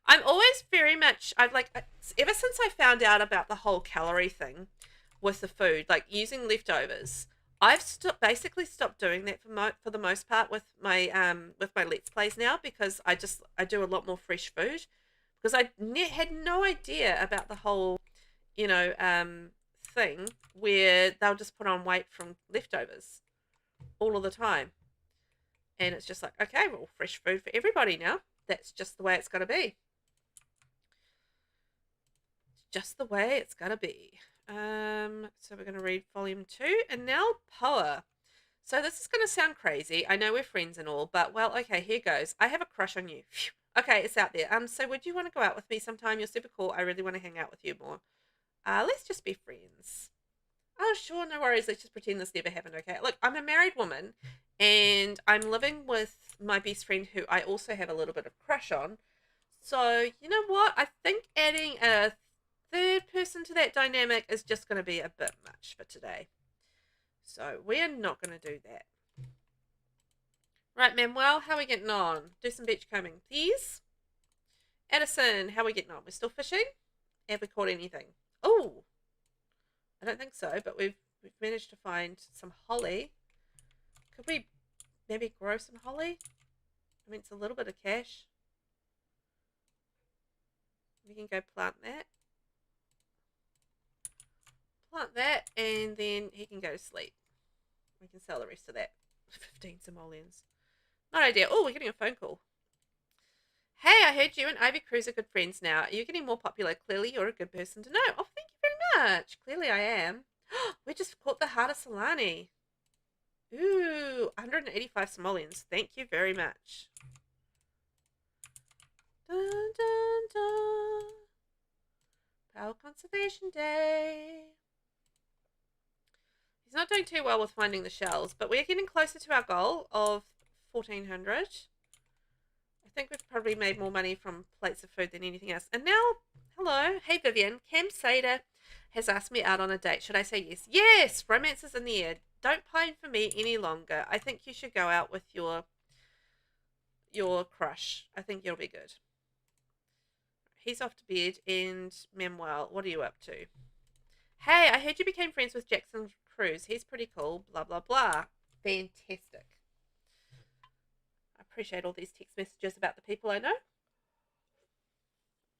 I'm always very much, I've like, ever since I found out about the whole calorie thing with the food, like using leftovers, I've basically stopped doing that for the most part with my Let's Plays now, because I do a lot more fresh food, because had no idea about the whole, you know, thing where they'll just put on weight from leftovers all of the time. And it's just like, okay, well, fresh food for everybody now. That's just the way it's got to be. Just the way it's got to be. So we're going to read volume 2. And now Poa. So this is going to sound crazy. I know we're friends and all, but well, okay, here goes. I have a crush on you. Phew. Okay, it's out there. So would you want to go out with me sometime? You're super cool. I really want to hang out with you more. Let's just be friends. Oh, sure, no worries. Let's just pretend this never happened, okay? Look, I'm a married woman and I'm living with my best friend who I also have a little bit of crush on. So, you know what? I think adding a third person to that dynamic is just going to be a bit much for today. So, we're not going to do that. Right, Manuel, how are we getting on? Do some beach combing, please. Addison, how are we getting on? We're still fishing? Have we caught anything? Oh, I don't think so, but we've managed to find some holly. Could we maybe grow some holly? I mean, it's a little bit of cash. We can go plant that. Plant that, and then he can go to sleep. We can sell the rest of that. 15 simoleons. Not ideal. Oh, we're getting a phone call. Hey, I heard you and Ivy Cruz are good friends now. Are you getting more popular? Clearly, you're a good person to know. Oh, thank you very much. Clearly, I am. We just caught the heart of Solani. Ooh, 185 simoleons. Thank you very much. Dun, dun, dun. Power Conservation Day. He's not doing too well with finding the shells, but we're getting closer to our goal of 1,400. I think we've probably made more money from plates of food than anything else. And now, hello. Hey, Vivian. Cam Sader has asked me out on a date. Should I say yes? Yes! Romance is in the air. Don't pine for me any longer. I think you should go out with your crush. I think you'll be good. He's off to bed. And Manuel, what are you up to? Hey, I heard you became friends with Jackson Cruz. He's pretty cool. Blah, blah, blah. Fantastic. I appreciate all these text messages about the people I know.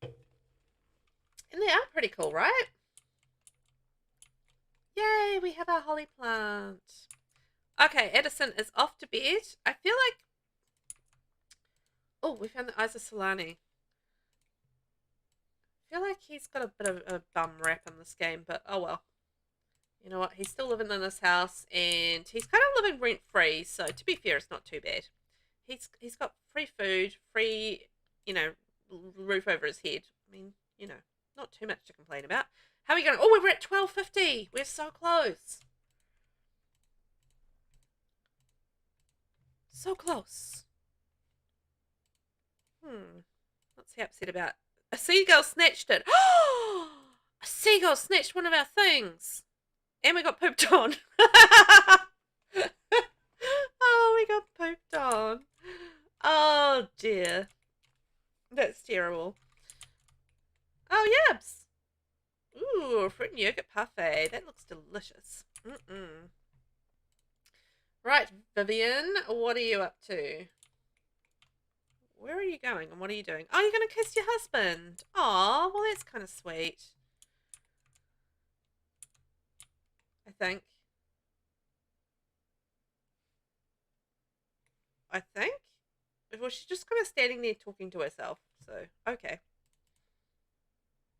And they are pretty cool, right? Yay, we have our holly plant. Okay, Edison is off to bed. I feel like... Oh, we found the eyes of Solani. I feel like he's got a bit of a bum rap in this game, but oh well. You know what? He's still living in this house, and he's kind of living rent-free, so to be fair, it's not too bad. He's got free food, free, you know, roof over his head. I mean, you know, not too much to complain about. How are we going? Oh, we're at 12:50. We're so close. So close. What's he upset about? A seagull snatched it. A seagull snatched one of our things. And we got pooped on. Oh, we got pooped on. Oh, dear. That's terrible. Oh, yabs. Ooh, fruit and yogurt parfait. That looks delicious. Right, Vivian, what are you up to? Where are you going and what are you doing? Oh, you're going to kiss your husband. Oh, well, that's kind of sweet. I think. Well, she's just kind of standing there talking to herself. So, okay.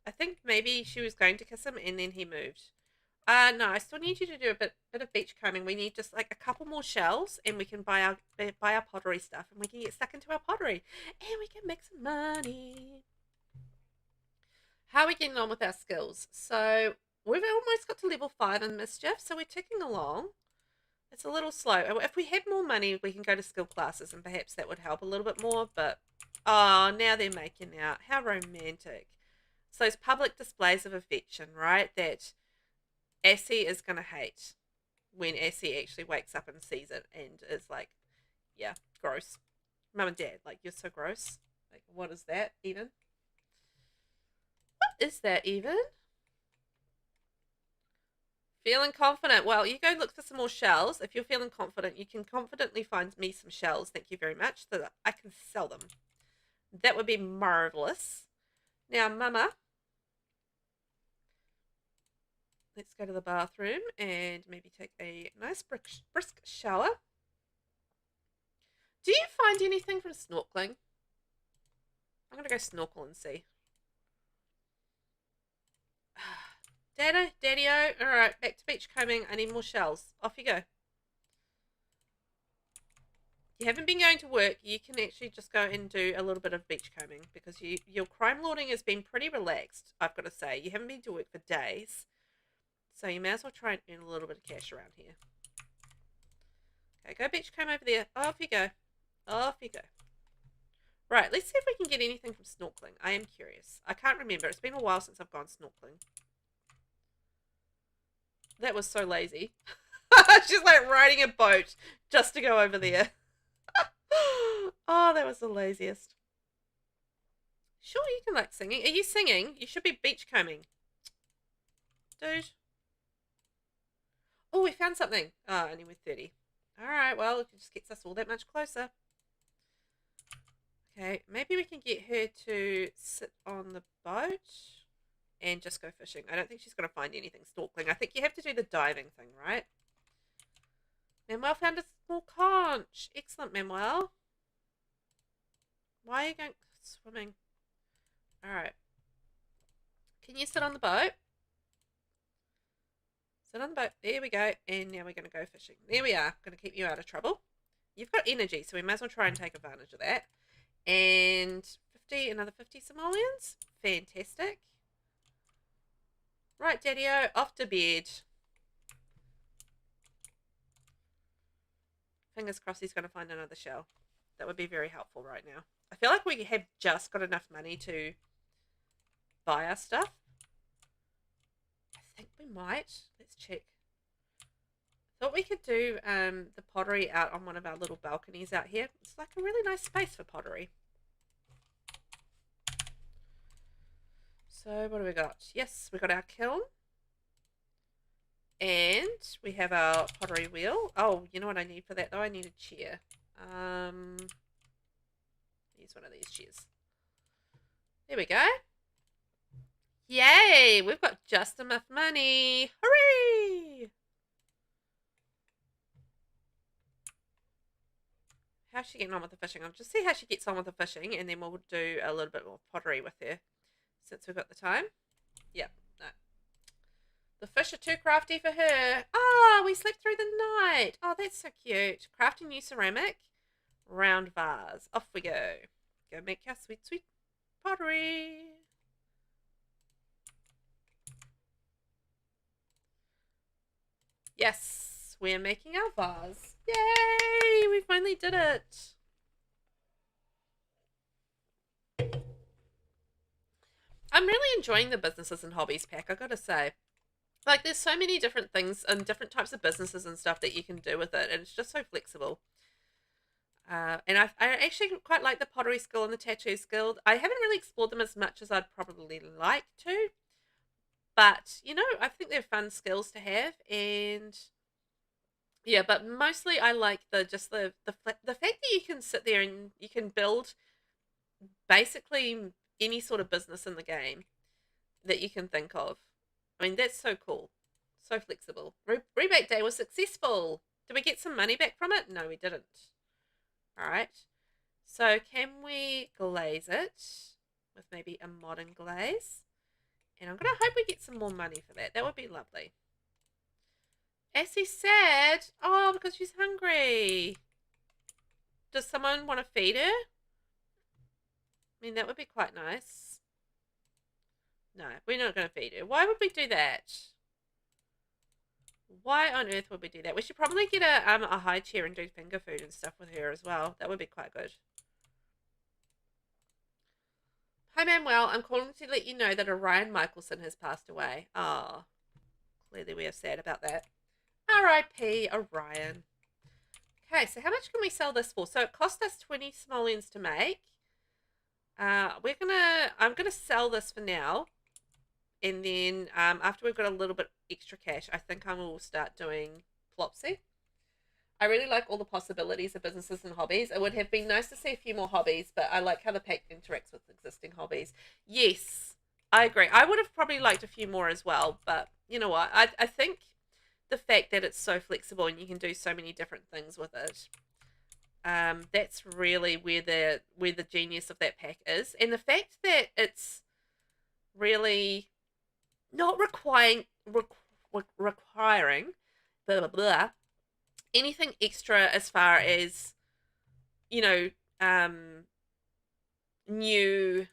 I think maybe she was going to kiss him and then he moved. No, I still need you to do a bit of beach combing. We need just like a couple more shells and we can buy our pottery stuff and we can get stuck into our pottery and we can make some money. How are we getting on with our skills? So we've almost got to level 5 in mischief, so we're ticking along. It's a little slow. If we had more money, we can go to skill classes and perhaps that would help a little bit more, but oh, now they're making out. How romantic. So those public displays of affection, right, that Assie is going to hate when Assie actually wakes up and sees it and is like, yeah, gross. Mum and Dad, like, you're so gross. Like, what is that even? is that even? Feeling confident. Well, you go look for some more shells. If you're feeling confident, you can confidently find me some shells. Thank you very much. So that I can sell them. That would be marvelous. Now, Mama, let's go to the bathroom and maybe take a nice brisk shower. Do you find anything from snorkeling? I'm going to go snorkel and see. Daddy-o. All right, back to beachcombing. I need more shells. Off you go. You haven't been going to work, you can actually just go and do a little bit of beachcombing because your crime lording has been pretty relaxed, I've got to say. You haven't been to work for days. So you may as well try and earn a little bit of cash around here. Okay, go beachcomb over there. Off you go. Off you go. Right, let's see if we can get anything from snorkeling. I am curious. I can't remember. It's been a while since I've gone snorkeling. That was so lazy. She's like riding a boat just to go over there. Oh, that was the laziest. Sure, you can like singing. Are you singing? You should be beachcombing. Dude. Oh, we found something. Oh, only with 30. Alright, well, it just gets us all that much closer. Okay, maybe we can get her to sit on the boat and just go fishing. I don't think she's going to find anything snorkeling. I think you have to do the diving thing, right? Manuel found a small conch. Excellent, Manuel. Why are you going swimming? Alright. Can you sit on the boat? Sit on the boat. There we go. And now we're going to go fishing. There we are. Going to keep you out of trouble. You've got energy, so we might as well try and take advantage of that. And 50, another 50 simoleons. Fantastic. Right, Daddy-o, off to bed. Fingers crossed he's going to find another shell. That would be very helpful right now. I feel like we have just got enough money to buy our stuff. I think we might. Let's check. Thought we could do the pottery out on one of our little balconies out here. It's like a really nice space for pottery. So what do we got? Yes, we got our kiln. And we have our pottery wheel. Oh, you know what I need for that though? I need a chair. Use one of these chairs. There we go. Yay! We've got just enough money. Hooray! How's she getting on with the fishing? I'll just see how she gets on with the fishing, and then we'll do a little bit more pottery with her since we've got the time. Yep, no. The fish are too crafty for her. Oh, we slept through the night. Oh, that's so cute. Crafting new ceramic. Round vase. Off we go. Go make our sweet, sweet pottery. Yes, we're making our vase. Yay, we finally did it. I'm really enjoying the businesses and hobbies pack, I gotta say. Like, there's so many different things and different types of businesses and stuff that you can do with it, and it's just so flexible. And I actually quite like the pottery skill and the tattoos guild. I haven't really explored them as much as I'd probably like to, but you know, I think they're fun skills to have. And yeah, but mostly I like the fact that you can sit there and you can build basically any sort of business in the game that you can think of. I mean, that's so cool, so flexible. Rebate day was successful. Did we get some money back from it? No, we didn't. All right. So can we glaze it with maybe a modern glaze? And I'm going to hope we get some more money for that. That would be lovely. Assie's sad. Oh, because she's hungry. Does someone want to feed her? I mean, that would be quite nice. No, we're not going to feed her. Why would we do that? Why on earth would we do that? We should probably get a high chair and do finger food and stuff with her as well. That would be quite good. Hi, Manuel. I'm calling to let you know that Orion Michelson has passed away. Oh, clearly we are sad about that. R.I.P. Orion. Okay, so how much can we sell this for? So it cost us 20 simoleons to make. I'm gonna sell this for now. And then after we've got a little bit extra cash, I think I will start doing Plopsy. I really like all the possibilities of businesses and hobbies. It would have been nice to see a few more hobbies, but I like how the pack interacts with existing hobbies. Yes, I agree. I would have probably liked a few more as well, but you know what? I think the fact that it's so flexible and you can do so many different things with it, that's really where the genius of that pack is, and the fact that it's really not requiring blah blah blah anything extra as far as you know um new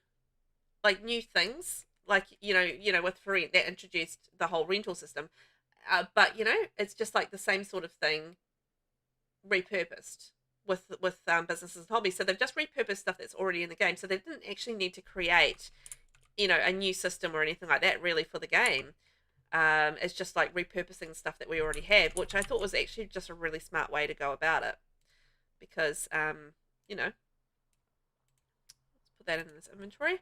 new things like with for rent that introduced the whole rental system, but it's just like the same sort of thing repurposed with businesses and hobbies. So they've just repurposed stuff that's already in the game, so they didn't actually need to create a new system or anything like that really for the game. It's just like repurposing stuff that we already have, which I thought was actually just a really smart way to go about it. Because, let's put that in this inventory.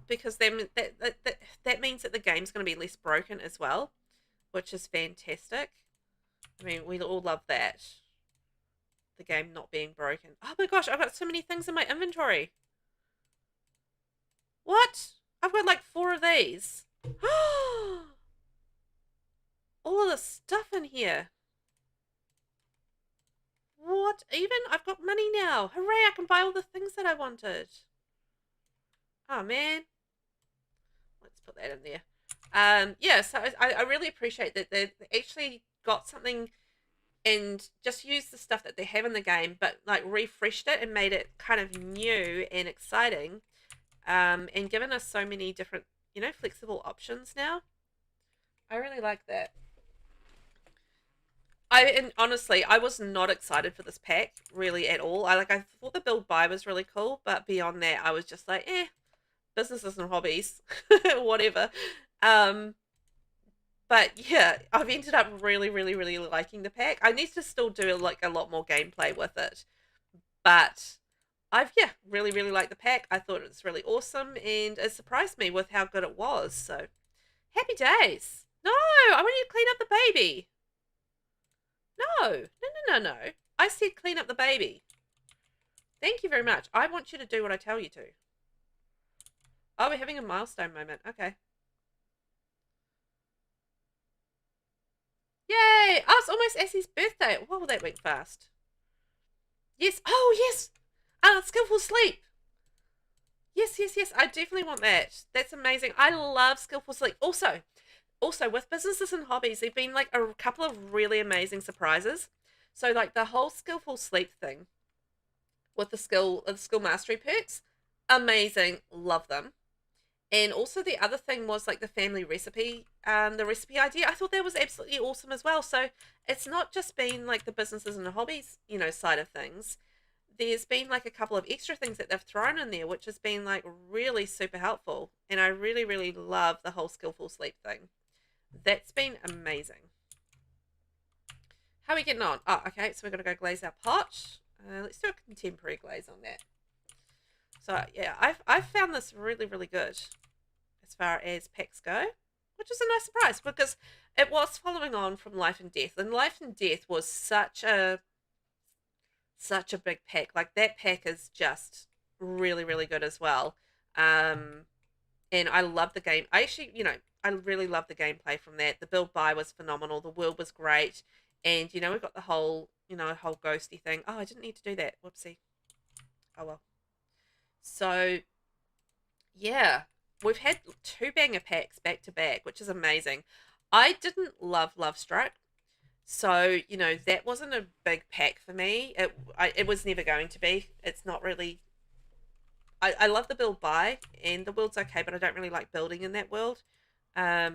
Because then that means that the game's going to be less broken as well, which is fantastic. I mean, we all love that. The game not being broken. Oh my gosh, I've got so many things in my inventory. What? I've got like 4 of these. All of the stuff in here. What? Even? I've got money now. Hooray, I can buy all the things that I wanted. Oh, man. Let's put that in there. Yeah, so I really appreciate that they actually got something and just used the stuff that they have in the game, but like refreshed it and made it kind of new and exciting, and given us so many different, flexible options now. I really like that. And honestly, I was not excited for this pack really at all. I thought the build buy was really cool, but beyond that, I was just like, businesses and hobbies, whatever. Um, but yeah, I've ended up really, really, really liking the pack. I need to still do like a lot more gameplay with it, but I've really, really liked the pack. I thought it was really awesome, and it surprised me with how good it was. So happy days. No, I want you to clean up the baby. No, no, no, no, no. I said clean up the baby. Thank you very much. I want you to do what I tell you to. Oh, we're having a milestone moment. Okay. Yay! Oh, it's almost Essie's birthday. Whoa, that went fast. Yes. Oh, yes. Skillful sleep. Yes, yes, yes. I definitely want that. That's amazing. I love skillful sleep. Also with businesses and hobbies, there've been like a couple of really amazing surprises. So like the whole skillful sleep thing with the skill mastery perks, amazing, love them. And also the other thing was like the family recipe, the recipe idea. I thought that was absolutely awesome as well. So it's not just been like the businesses and the hobbies, side of things. There's been like a couple of extra things that they've thrown in there, which has been like really super helpful. And I really, really love the whole skillful sleep thing. That's been amazing. How are we getting on? Oh, okay, so we're going to go glaze our pot. Let's do a contemporary glaze on that. So, yeah, I've found this really, really good as far as packs go, which is a nice surprise because it was following on from Life and Death. And Life and Death was such a big pack. Like, that pack is just really, really good as well. And I love the game. I actually, I really love the gameplay from that. The build buy was phenomenal. The world was great. And, we've got the whole, whole ghosty thing. Oh, I didn't need to do that. Whoopsie. Oh, well. So, yeah. We've had 2 banger packs back to back, which is amazing. I didn't love Love Struck. So, that wasn't a big pack for me. It was never going to be. It's not really... I love the build buy, and the world's okay, but I don't really like building in that world. Yeah.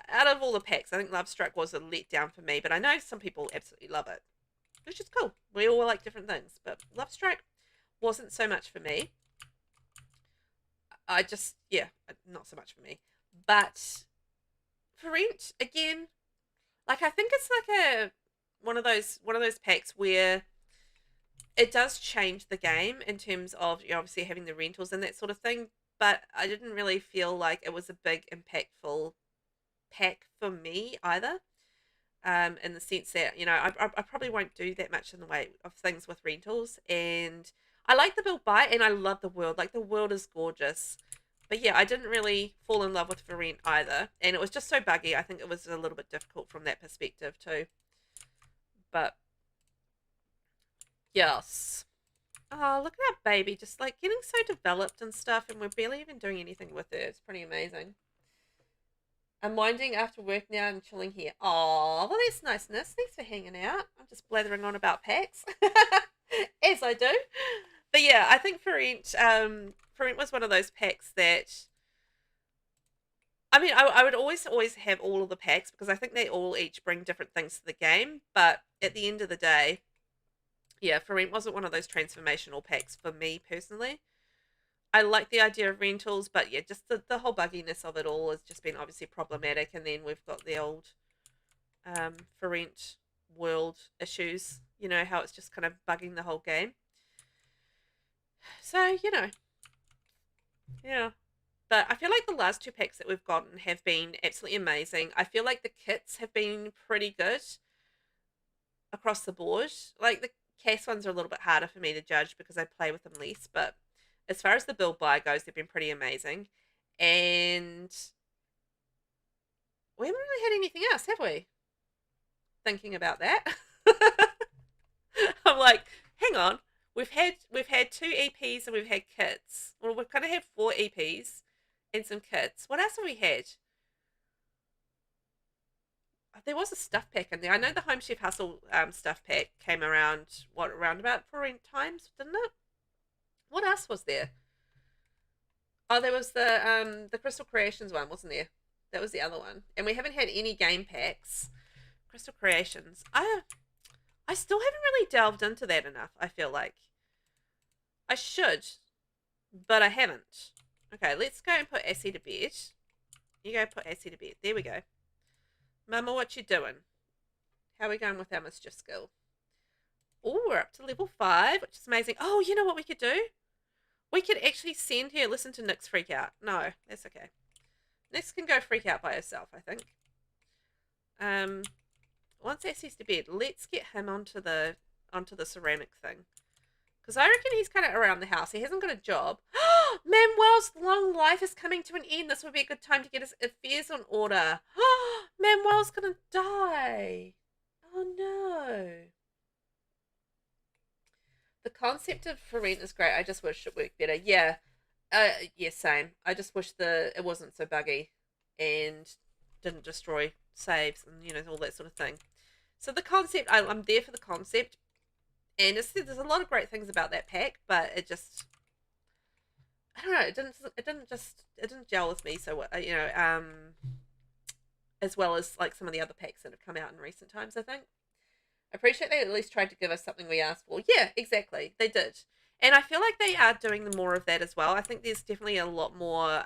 Out of all the packs, I think Love Struck was a letdown for me, but I know some people absolutely love it, which is cool. We all like different things, but Love Struck wasn't so much for me. Not so much for me. But for rent, again, like I think it's like one of those packs where it does change the game in terms of, you know, obviously having the rentals and that sort of thing, but I didn't really feel like it was a big impactful pack for me either. In the sense that, you know, I probably won't do that much in the way of things with rentals, and I like the build buy and I love the world. Like, the world is gorgeous. But yeah, I didn't really fall in love with For Rent either, and it was just so buggy. I think it was a little bit difficult from that perspective too. But yes. Oh, look at our baby, just like getting so developed and stuff, and we're barely even doing anything with it. It's pretty amazing. I'm winding after work now and chilling here. Oh, well, that's niceness. Thanks for hanging out. I'm just blathering on about packs, as I do. But yeah, I think For Rent was one of those packs that, I mean, I would always have all of the packs because I think they all each bring different things to the game. But at the end of the day, yeah, For Rent wasn't one of those transformational packs for me personally. I like the idea of rentals, but yeah, just the whole bugginess of it all has just been obviously problematic. And then we've got the old For Rent world issues, you know, how it's just kind of bugging the whole game. So, you know, yeah. But I feel like the last two packs that we've gotten have been absolutely amazing. I feel like the kits have been pretty good across the board. Like, the case ones are a little bit harder for me to judge because I play with them less, but as far as the build buy goes, they've been pretty amazing. And we haven't really had anything else, have we? Thinking about that. I'm like, hang on. We've had two EPs and we've had kits. Well, we've kind of had four EPs and some kits. What else have we had? There was a stuff pack in there. I know the Home Chef Hustle stuff pack came around, around about 4 times, didn't it? What else was there? Oh, there was the Crystal Creations one, wasn't there? That was the other one. And we haven't had any game packs. Crystal Creations. I still haven't really delved into that enough, I feel like. I should, but I haven't. Okay, let's go and put Essie to bed. You go put Essie to bed. There we go. Mama, what you doing? How are we going with our mischief skill? Oh, we're up to level 5, which is amazing. Oh, you know what we could do? We could actually send her, listen to Nyx freak out. No, that's okay. Nyx can go freak out by herself, I think. Once Essie's to bed, let's get him onto the ceramic thing. Because I reckon he's kind of around the house. He hasn't got a job. Manuel's long life is coming to an end. This would be a good time to get his affairs on order. Manuel's going to die. Oh, no. The concept of For Rent is great. I just wish it worked better. Yeah. Yeah, same. I just wish it wasn't so buggy and didn't destroy saves and, you know, all that sort of thing. So the concept, I'm there for the concept, and there's a lot of great things about that pack, but it just, I don't know, it didn't gel with me. So, you know, as well as like some of the other packs that have come out in recent times, I think. I appreciate they at least tried to give us something we asked for. Yeah, exactly, they did, and I feel like they are doing more of that as well. I think there's definitely a lot more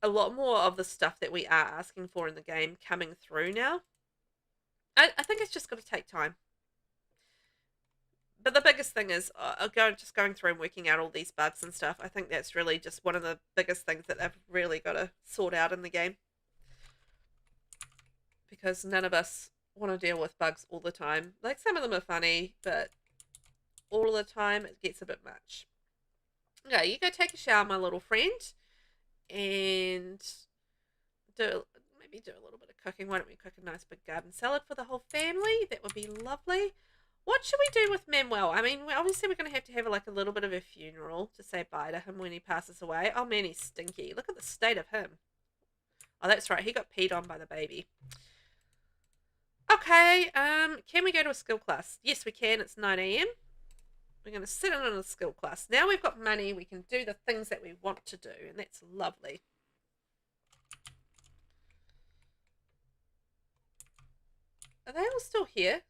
of the stuff that we are asking for in the game coming through now. I think it's just got to take time. But the biggest thing is going through and working out all these bugs and stuff. I think that's really just one of the biggest things that they've really got to sort out in the game. Because none of us want to deal with bugs all the time. Like, some of them are funny, but all of the time it gets a bit much. Okay, you go take a shower, my little friend. And maybe do a little bit of cooking. Why don't we cook a nice big garden salad for the whole family? That would be lovely. What should we do with Manuel? I mean, obviously we're going to have like a little bit of a funeral to say bye to him when he passes away. Oh man, he's stinky. Look at the state of him. Oh, that's right. He got peed on by the baby. Okay, can we go to a skill class? Yes, we can. It's 9 a.m. We're going to sit in on a skill class. Now we've got money, we can do the things that we want to do, and that's lovely. Are they all still here?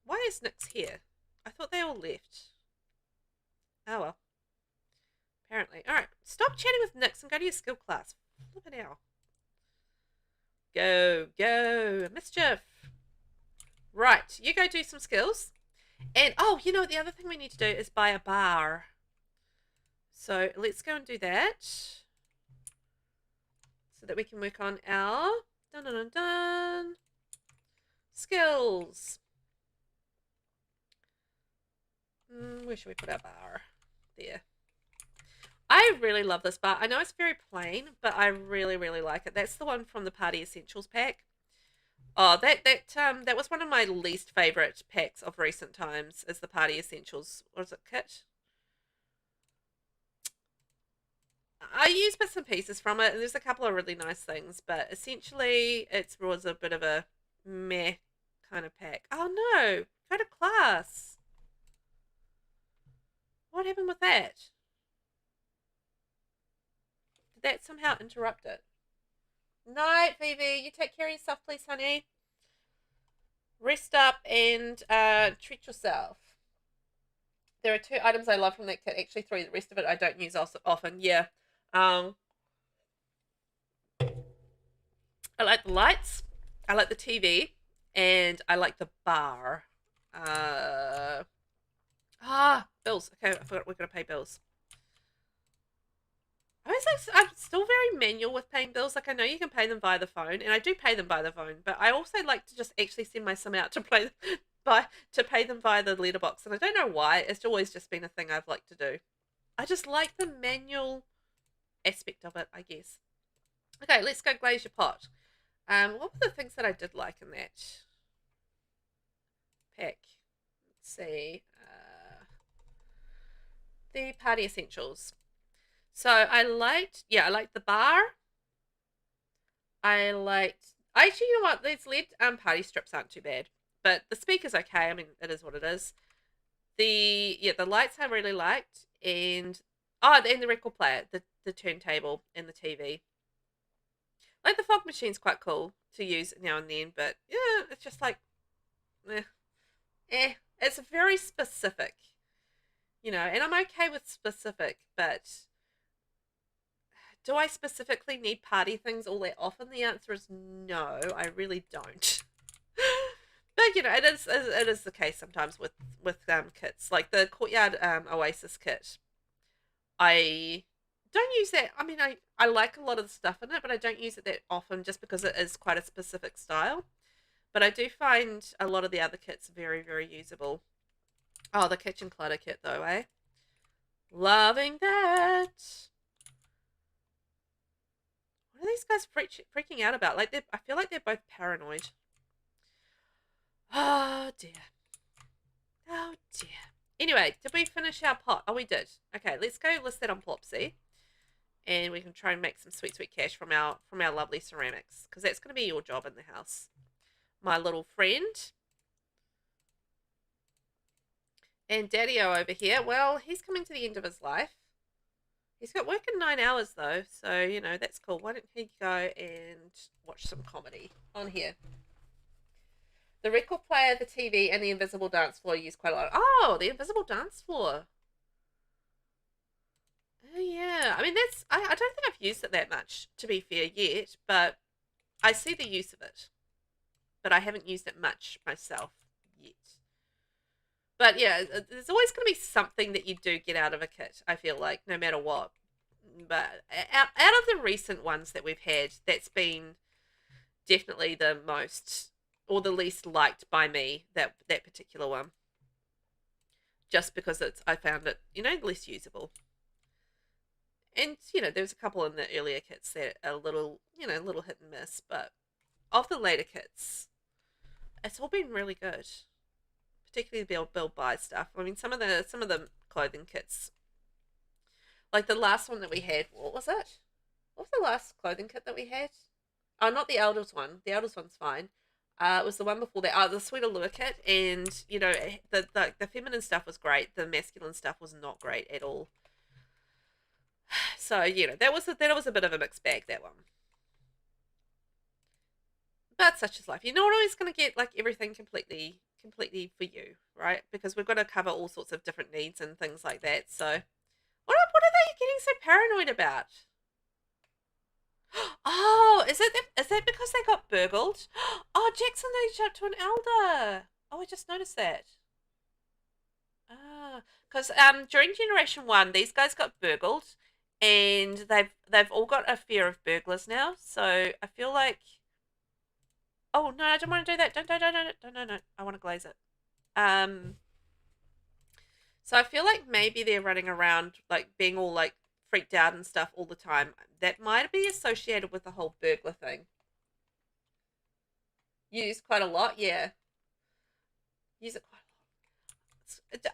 Why is Nyx here? I thought they all left. Oh well. Apparently. Alright, stop chatting with Nyx and go to your skill class. Flip it out. Go, go. Mischief. Right, you go do some skills. And oh, you know, the other thing we need to do is buy a bar. So let's go and do that so that we can work on our dun dun dun dun skills. Where should we put our bar? There. I really love this bar. I know it's very plain, but I really, really like it. That's the one from the Party Essentials pack. Oh, that was one of my least favorite packs of recent times. Is the Party Essentials? What is it, kit? I use bits and pieces from it, and there's a couple of really nice things, but essentially it was a bit of a meh kind of pack. Oh no, go to class. What happened with that? Did that somehow interrupt it? Night, Vivi. You take care of yourself, please, honey. Rest up and treat yourself. There are 2 items I love from that kit. Actually, 3. The rest of it I don't use often. Yeah. I like the lights. I like the TV. And I like the bar. Bills. Okay, I forgot we're going to pay bills. I'm still very manual with paying bills. Like, I know you can pay them via the phone, and I do pay them by the phone, but I also like to just actually send my sum out to pay them via the letterbox. And I don't know why. It's always just been a thing I've liked to do. I just like the manual aspect of it, I guess. Okay, let's go glaze your pot. What were the things that I did like in that pack? Let's see. The Party Essentials. So I liked the bar. Actually, you know what? These LED party strips aren't too bad, but the speaker's okay. I mean, it is what it is. The lights I really liked, and the record player, the turntable, and the TV. Like the fog machine's quite cool to use now and then, but yeah, it's just like, It's very specific, and I'm okay with specific, but do I specifically need party things all that often? The answer is no, I really don't. But it is the case sometimes with kits like the Courtyard Oasis kit. I don't use that. I mean, I like a lot of the stuff in it, but I don't use it that often just because it is quite a specific style. But I do find a lot of the other kits very, very usable. Oh, the kitchen clutter kit though, eh? Loving that. What are these guys freaking out about? Like, I feel like they're both paranoid. Oh dear. Oh dear. Anyway, did we finish our pot? Oh, we did. Okay, let's go list that on Plopsy, and we can try and make some sweet, sweet cash from our lovely ceramics, because that's going to be your job in the house, my little friend. And Daddy-O over here, well, he's coming to the end of his life. He's got work in 9 hours though, so that's cool. Why don't he go and watch some comedy on here? The record player, the TV, and the invisible dance floor use quite a lot. Oh, the invisible dance floor. Oh yeah, I mean I don't think I've used it that much, to be fair, yet, but I see the use of it, but I haven't used it much myself yet. But yeah, there's always going to be something that you do get out of a kit, I feel like, no matter what. But out of the recent ones that we've had, that's been definitely the most or the least liked by me, that particular one. Just because I found it, less usable. And, there's a couple in the earlier kits that are a little hit and miss, but of the later kits, it's all been really good. Particularly the build buy stuff. I mean, some of the clothing kits, like the last one that we had, what was it? What was the last clothing kit that we had? Oh, not the Elders one. The Elders one's fine. It was the one before that. Oh, the Sweet Allure kit, and the feminine stuff was great. The masculine stuff was not great at all. So that was a bit of a mixed bag, that one. But such is life. You're not always going to get like everything completely for you, right? Because we've got to cover all sorts of different needs and things like that. So what are they getting so paranoid about? Oh, is that because they got burgled? Oh, Jackson reached out to an elder. Oh, I just noticed that. Ah, because during Generation One, these guys got burgled, and they've all got a fear of burglars now. So I feel like, oh no, I don't want to do that. Don't. I want to glaze it. Um, so I feel like maybe they're running around like being all like freaked out and stuff all the time. That might be associated with the whole burglar thing. Used quite a lot, yeah. Use it quite a lot.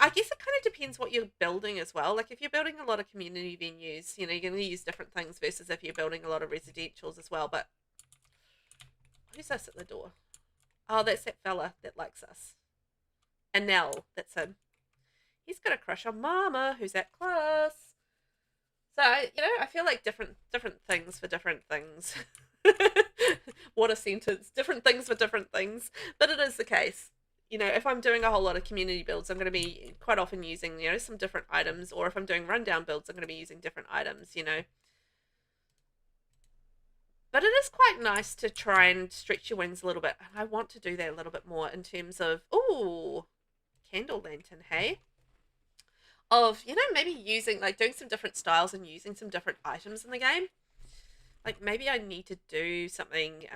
I guess it kind of depends what you're building as well. Like if you're building a lot of community venues, you know, you're going to use different things versus if you're building a lot of residentials as well. But who's this at the door? Oh, that's that fella that likes us. Anel, that's him. He's got a crush on Mama, who's at class. So you know, I feel like different things for different things. What a sentence! Different things for different things, but it is the case. You know, if I'm doing a whole lot of community builds, I'm going to be quite often using, you know, some different items, or if I'm doing rundown builds, I'm going to be using different items. You know, but it is quite nice to try and stretch your wings a little bit, and I want to do that a little bit more in terms of ooh, candle lantern. Hey, of you know maybe using like doing some different styles and using some different items in the game. Like maybe I need to do something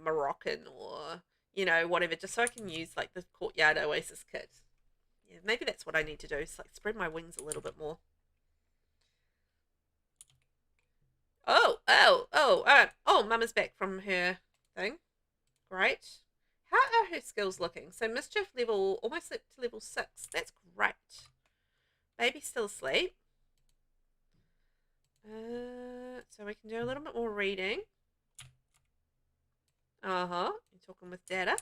Moroccan or you know whatever, just so I can use like the courtyard oasis kit. Yeah, maybe that's what I need to do. Is like spread my wings a little bit more. Oh! Mama's back from her thing. Great. How are her skills looking? So mischief level almost up to level 6. That's great. Baby's still asleep. So we can do a little bit more reading. You're talking with data.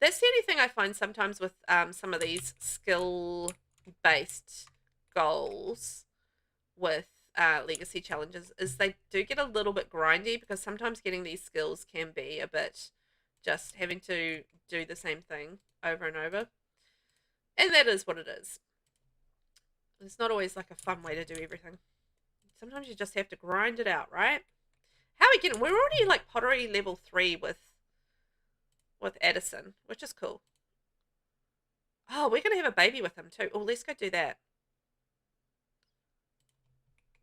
That's the only thing I find sometimes with some of these skill-based goals with legacy challenges is they do get a little bit grindy because sometimes getting these skills can be a bit just having to do the same thing over and over. And that is what it is. It's not always like a fun way to do everything. Sometimes you just have to grind it out, right? How are we getting? We're already like pottery level 3 with Addison, which is cool. Oh, we're gonna have a baby with him too. Oh, let's go do that.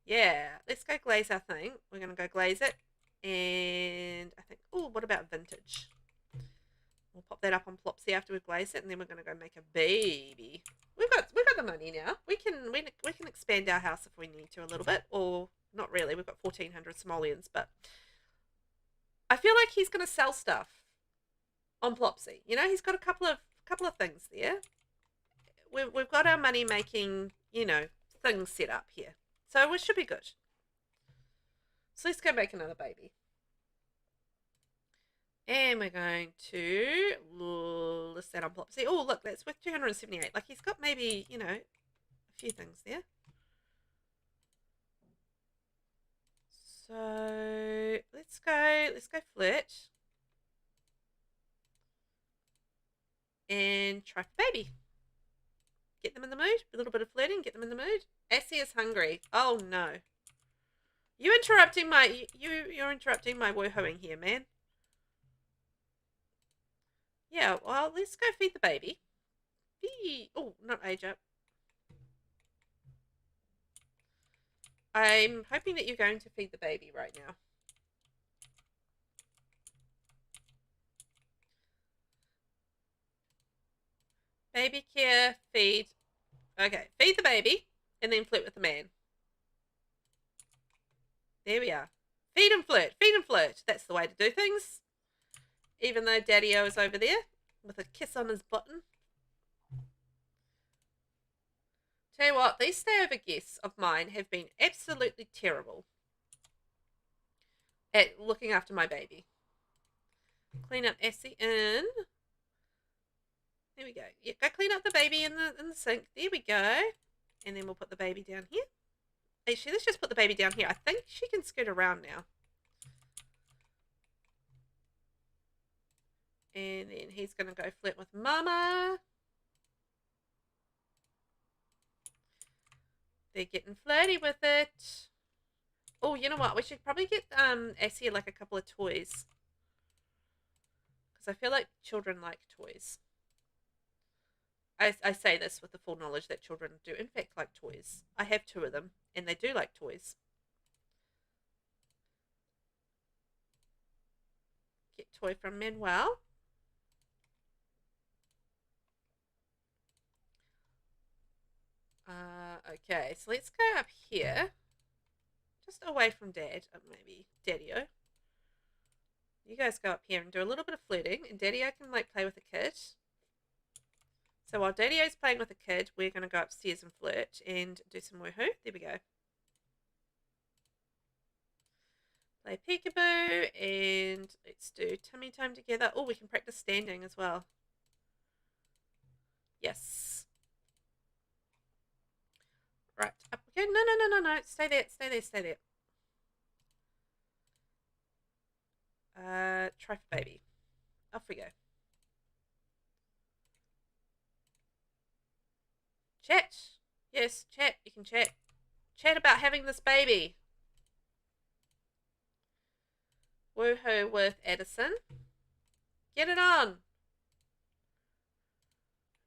Yeah, let's go glaze our thing. We're gonna go glaze it, and I think. Oh, what about vintage? We'll pop that up on Plopsy after we've glazed it, and then we're gonna go make a baby. We've got the money now. We can expand our house if we need to a little bit, or not really. We've got 1,400 simoleons, but I feel like he's gonna sell stuff on Plopsy. You know, he's got a couple of things there. We've got our money making, you know, things set up here. So we should be good. So let's go make another baby. And we're going to list that on Plopsy. Oh, look, that's worth 278. Like he's got maybe, you know, a few things there. So let's go flirt. And try for baby. Get them in the mood. A little bit of flirting, get them in the mood. Essie is hungry. Oh no. You're interrupting my woohooing here, man. Yeah, well, let's go feed the baby. Oh, not age up. I'm hoping that you're going to feed the baby right now. Baby care, feed. Okay, feed the baby and then flirt with the man. There we are. Feed and flirt. Feed and flirt. That's the way to do things. Even though Daddy-O is over there with a kiss on his button. Tell you what, these stayover guests of mine have been absolutely terrible at looking after my baby. Clean up Essie in. There we go. Yeah, go clean up the baby in the sink. There we go. And then we'll put the baby down here. Actually, let's just put the baby down here. I think she can scoot around now. And then he's going to go flirt with Mama. They're getting flirty with it. Oh, you know what? We should probably get Essie like a couple of toys. Because I feel like children like toys. I say this with the full knowledge that children do in fact like toys. I have two of them, and they do like toys. Get toy from Manuel. Okay, so let's go up here. Just away from Dad, maybe Daddy-O. You guys go up here and do a little bit of flirting, and Daddy-O can like play with the kid. So while Daddy-O's playing with the kid, we're going to go upstairs and flirt and do some woohoo. There we go. Play peekaboo, and let's do tummy time together. Oh, we can practice standing as well. Yes. Right, up we go. No. Stay there, stay there, stay there. Try for baby. Off we go. Chat. Yes, chat. You can chat. Chat about having this baby. Woohoo with Addison. Get it on.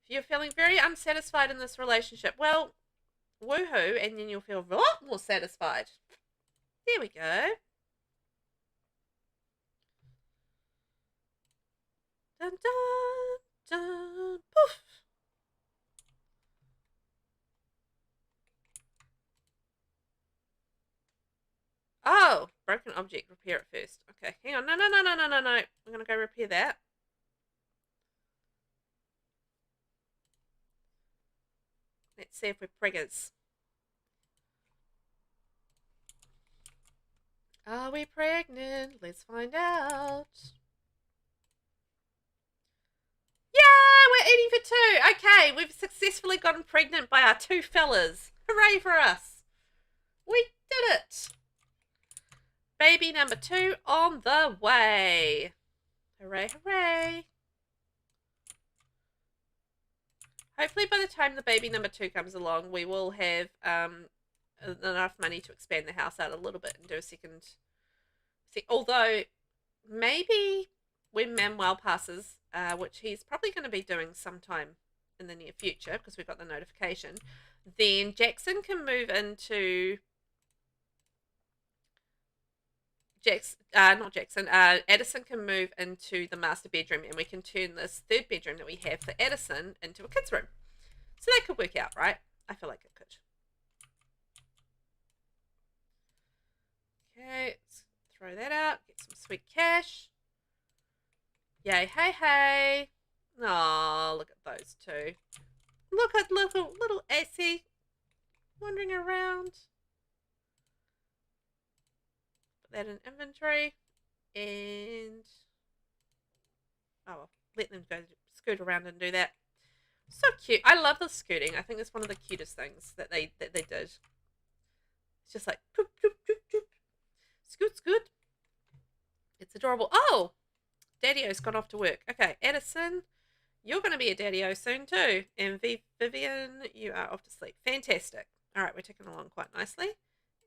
If you're feeling very unsatisfied in this relationship, well, woohoo, and then you'll feel a lot more satisfied. There we go. Dun dun dun. Poof. Oh, broken object. Repair it first. Okay, hang on. No. We're going to go repair that. Let's see if we're preggers. Are we pregnant? Let's find out. Yeah, we're eating for two. Okay, we've successfully gotten pregnant by our two fellas. Hooray for us. We did it. Baby number 2 on the way. Hooray, hooray. Hopefully by the time the baby number 2 comes along, we will have enough money to expand the house out a little bit and do a second. Although, maybe when Manuel passes, which he's probably going to be doing sometime in the near future because we've got the notification, then Jackson can move into... Addison can move into the master bedroom, and we can turn this third bedroom that we have for Addison into a kid's room. So that could work out, right? I feel like it could. Okay, let's throw that out. Get some sweet cash. Yay, hey. Oh, look at those two. Look at little Essie wandering around. Put that in inventory. And oh well, let them go scoot around and do that. So cute. I love the scooting. I think it's one of the cutest things that they did. It's just like poop, poop, poop, poop. Scoot. It's adorable. Oh, Daddy-O's gone off to work. Okay, Addison, you're going to be a Daddy-O soon too. And Vivian, you are off to sleep. Fantastic. All right, we're ticking along quite nicely.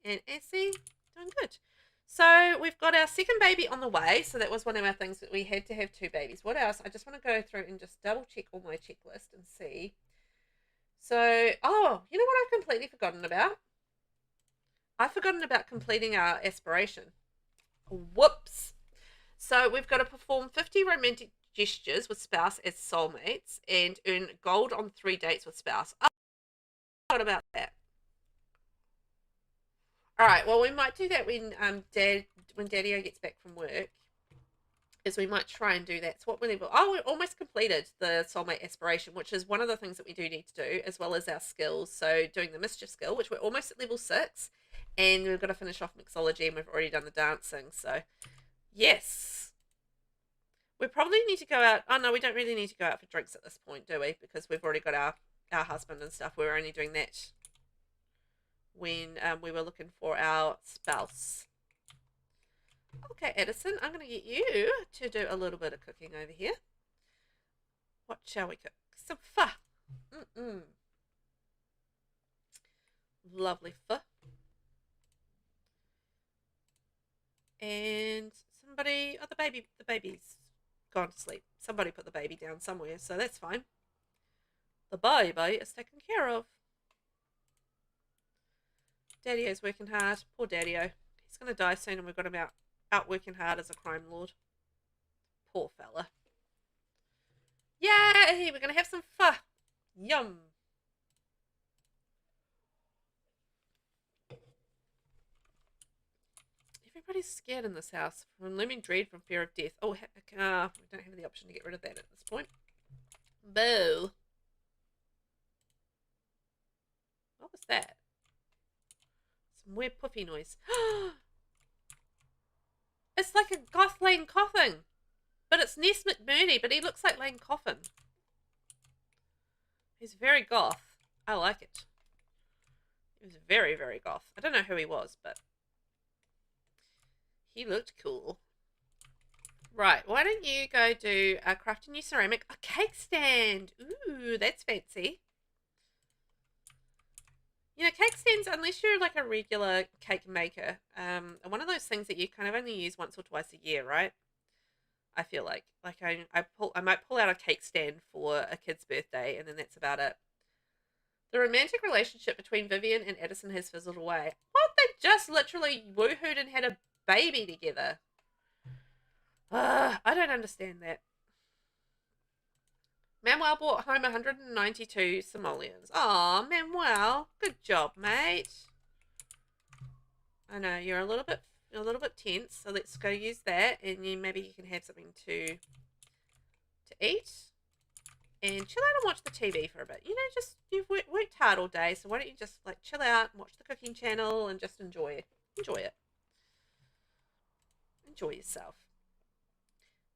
And Essie, doing good. So we've got our second baby on the way. So that was one of our things that we had to have 2 babies. What else? I just want to go through and just double check all my checklist and see. So, oh, you know what I've completely forgotten about? I've forgotten about completing our aspiration. Whoops. So we've got to perform 50 romantic gestures with spouse as soulmates and earn gold on 3 dates with spouse. I forgot about that. All right, well, we might do that when Daddy-O gets back from work. Is we might try and do that. So what we we're almost completed the soulmate aspiration, which is one of the things that we do need to do, as well as our skills. So doing the mischief skill, which we're almost at level 6, and we've got to finish off mixology, and we've already done the dancing. So yes, we probably need to go out. Oh no, we don't really need to go out for drinks at this point, do we? Because we've already got our husband and stuff. We were only doing that when we were looking for our spouse. Okay, Addison, I'm going to get you to do a little bit of cooking over here. What shall we cook? Some pho. Lovely pho. And somebody, oh, the baby's gone to sleep. Somebody put the baby down somewhere, so that's fine. The baby is taken care of. Daddy-O's working hard. Poor Daddy-O. He's going to die soon and we've got him out working hard as a crime lord. Poor fella. Yay! We're going to have some pho. Yum. Everybody's scared in this house from looming dread from fear of death. Oh, we don't have the option to get rid of that at this point. Boo. What was that? Some weird puffy noise. It's like a goth Lane Coffin. But it's Ness McBurney, but he looks like Lane Coffin. He's very goth. I like it. He was very, very goth. I don't know who he was, but he looked cool. Right, why don't you go do a craft a new ceramic, a cake stand. Ooh, that's fancy. You know, cake stands, unless you're like a regular cake maker, are one of those things that you kind of only use once or twice a year, right? I feel like I might pull out a cake stand for a kid's birthday, and then that's about it. The romantic relationship between Vivian and Addison has fizzled away. What? They just literally woohooed and had a baby together. I don't understand that. Manuel brought home 192 simoleons. Aw, Manuel, good job, mate. I know you're a little bit tense, so let's go use that, and maybe you can have something to eat and chill out and watch the TV for a bit. You know, just you've worked hard all day, so why don't you just like chill out and watch the cooking channel and just enjoy it. Enjoy yourself.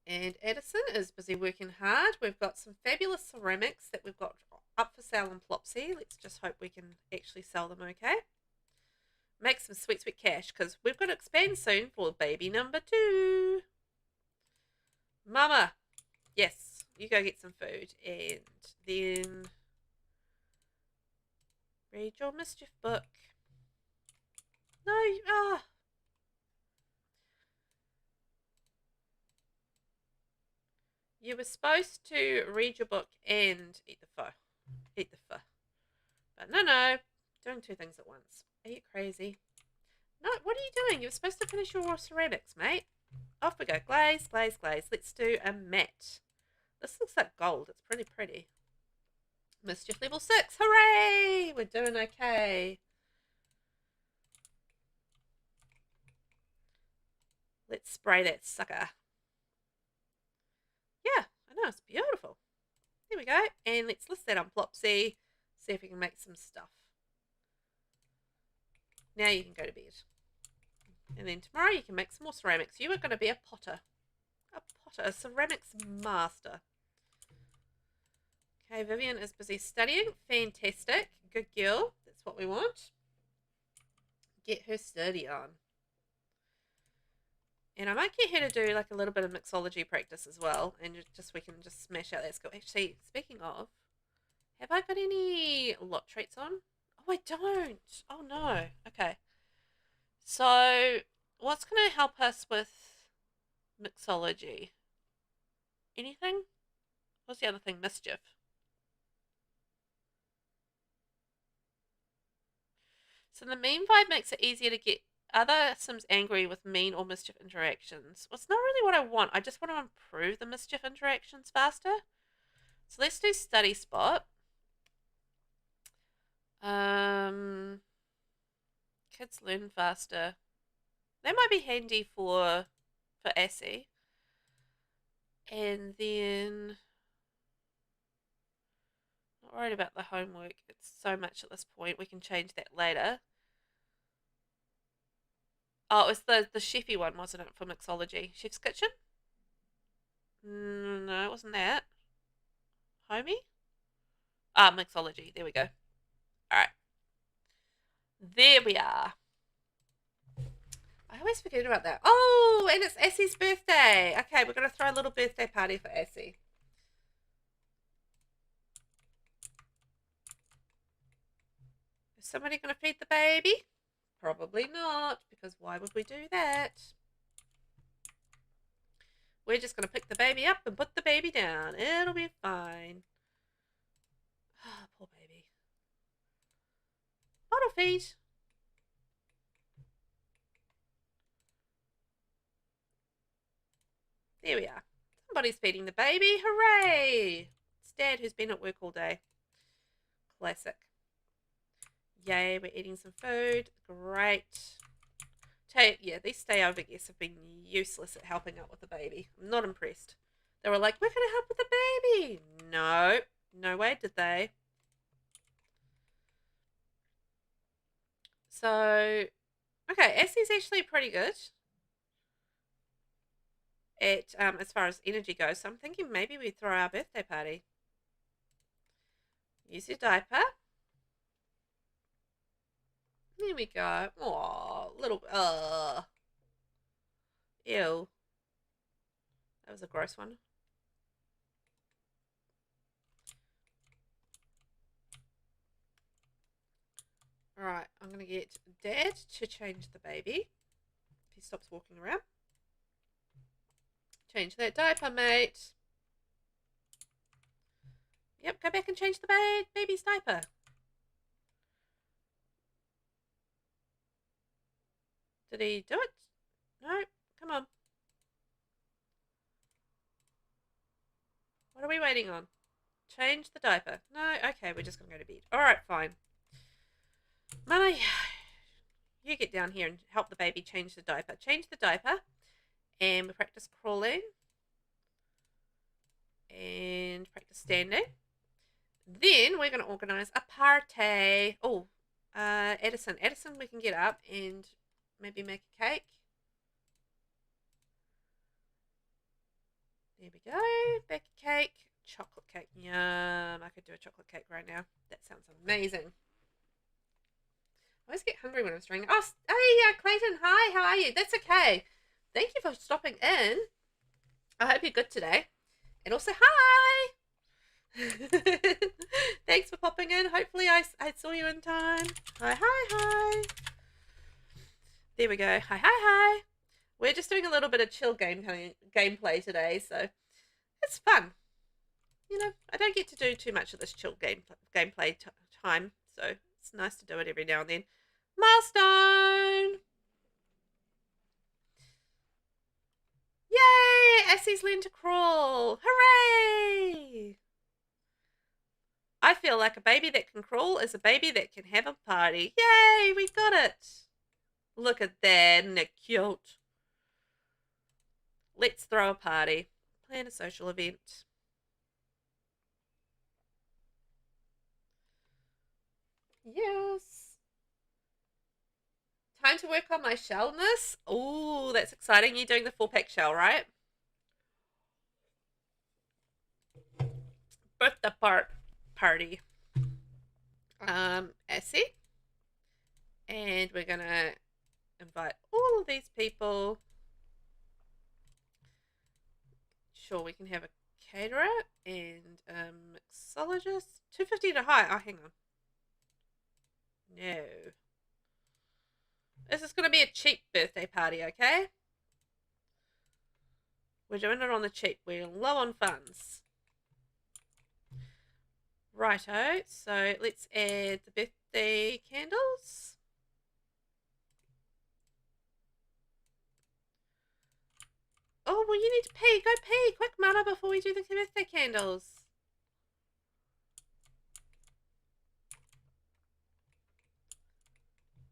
And Addison is busy working hard. We've got some fabulous ceramics that we've got up for sale on Plopsy. Let's just hope we can actually sell them okay. Make some sweet, sweet cash, because we've got to expand soon for baby number 2. Mama, yes, you go get some food. And then read your mischief book. No, you were supposed to read your book and eat the pho. But no, doing 2 things at once. Are you crazy? No, what are you doing? You were supposed to finish your ceramics, mate. Off we go. Glaze, glaze, glaze. Let's do a matte. This looks like gold. It's pretty pretty. Mischief level 6. Hooray! We're doing okay. Let's spray that sucker. Yeah, I know. It's beautiful. There we go. And let's list that on Plopsy. See if we can make some stuff. Now you can go to bed. And then tomorrow you can make some more ceramics. You are going to be a potter. A ceramics master. Okay, Vivian is busy studying. Fantastic. Good girl. That's what we want. Get her study on. And I might get her to do like a little bit of mixology practice as well. And we can just smash out that skill. Actually, speaking of, have I got any lot traits on? Oh, I don't. Oh, no. Okay. So, what's going to help us with mixology? Anything? What's the other thing? Mischief. So, the mean vibe makes it easier to get other Sims angry with mean or mischief interactions. Well, it's not really what I want. I just want to improve the mischief interactions faster. So, let's do study spot. Kids learn faster. That might be handy for Assy. And then not worried about the homework. It's so much at this point. We can change that later. Oh, it was the chefy one, wasn't it, for mixology? Chef's Kitchen? No, it wasn't that. Homie? Mixology. There we go. Alright. There we are. I always forget about that. Oh, and it's Assy's birthday. Okay, we're going to throw a little birthday party for Assy. Is somebody going to feed the baby? Probably not, because why would we do that? We're just going to pick the baby up and put the baby down. It'll be fine. feed. There we are. Somebody's feeding the baby. Hooray! It's Dad who's been at work all day. Classic. Yay, we're eating some food. Great. Yeah, these stay over guests have been useless at helping out with the baby. I'm not impressed. They were like, we're going to help with the baby. No. No way did they. So, okay, Essie's actually pretty good at as far as energy goes. So I'm thinking maybe we throw our birthday party. Use your diaper. There we go. Oh, little. Ew. That was a gross one. Alright, I'm going to get Dad to change the baby. If he stops walking around. Change that diaper, mate. Yep, go back and change the baby's diaper. Did he do it? No, come on. What are we waiting on? Change the diaper. No, okay, we're just going to go to bed. Alright, fine. Mummy, you get down here and help the baby change the diaper. Change the diaper. And we practice crawling. And practice standing. Then we're going to organise a party. Oh, Edison. Edison, we can get up and maybe make a cake. There we go. Bake a cake. Chocolate cake. Yum. I could do a chocolate cake right now. That sounds amazing. I always get hungry when I'm streaming. Oh, hey, Clayton. Hi, how are you? That's okay. Thank you for stopping in. I hope you're good today. And also, hi. Thanks for popping in. Hopefully I saw you in time. Hi. There we go. Hi. We're just doing a little bit of chill gameplay today, so it's fun. You know, I don't get to do too much of this chill gameplay time, so it's nice to do it every now and then. Milestone! Yay! Essie's learned to crawl. Hooray! I feel like a baby that can crawl is a baby that can have a party. Yay! We got it! Look at that. Isn't it cute? Let's throw a party. Plan a social event. Yes. Time to work on my shellness. Oh, that's exciting. You're doing the 4-pack shell, right? Birthday party. Essie. And we're going to invite all of these people. Sure, we can have a caterer and mixologist. 250 to hire. Oh, hang on. No. This is going to be a cheap birthday party, okay? We're doing it on the cheap. We're low on funds. Righto. So let's add the birthday candles. Oh, well, you need to pee. Go pee. Quick, Mana, before we do the birthday candles.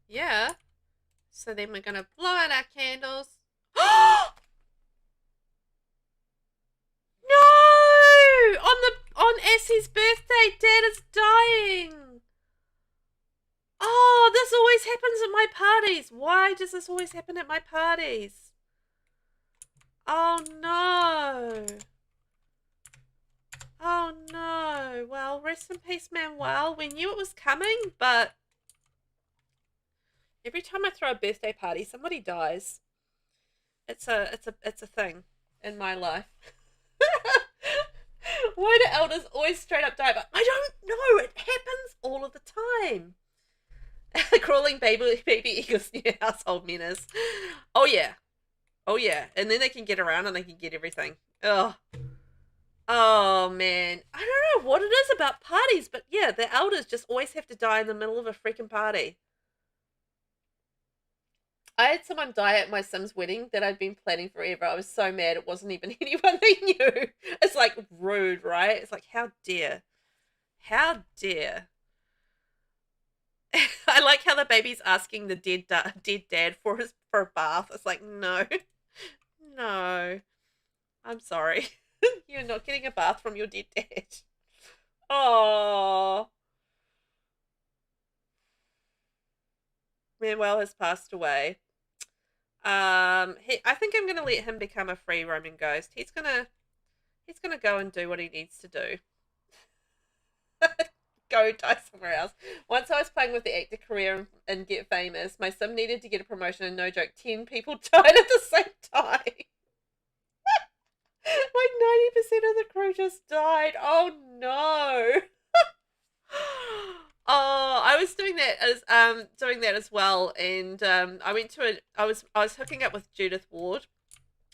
Yeah. So then we're going to blow out our candles. No! On Essie's birthday, Dad is dying. Oh, this always happens at my parties. Why does this always happen at my parties? Oh, no. Oh, no. Well, rest in peace, Manuel. We knew it was coming, but every time I throw a birthday party, somebody dies. It's a thing in my life. Why do elders always straight up die? But I don't know. It happens all of the time. Crawling baby equals new household menace. Oh yeah. And then they can get around and they can get everything. Oh man. I don't know what it is about parties, but yeah, the elders just always have to die in the middle of a freaking party. I had someone die at my Sim's wedding that I'd been planning forever. I was so mad it wasn't even anyone they knew. It's like rude, right? It's like, how dare? How dare? I like how the baby's asking the dead dad for a bath. It's like, no, no, I'm sorry. You're not getting a bath from your dead dad. Oh, Manuel has passed away. I think I'm gonna let him become a free roaming ghost. He's gonna go and do what he needs to do. Go die somewhere else. Once I was playing with the actor career and Get Famous, my sim needed to get a promotion, and no joke, 10 people died at the same time. Like 90% of the crew just died. Oh no. Oh, I was doing that as well, and I was hooking up with Judith Ward,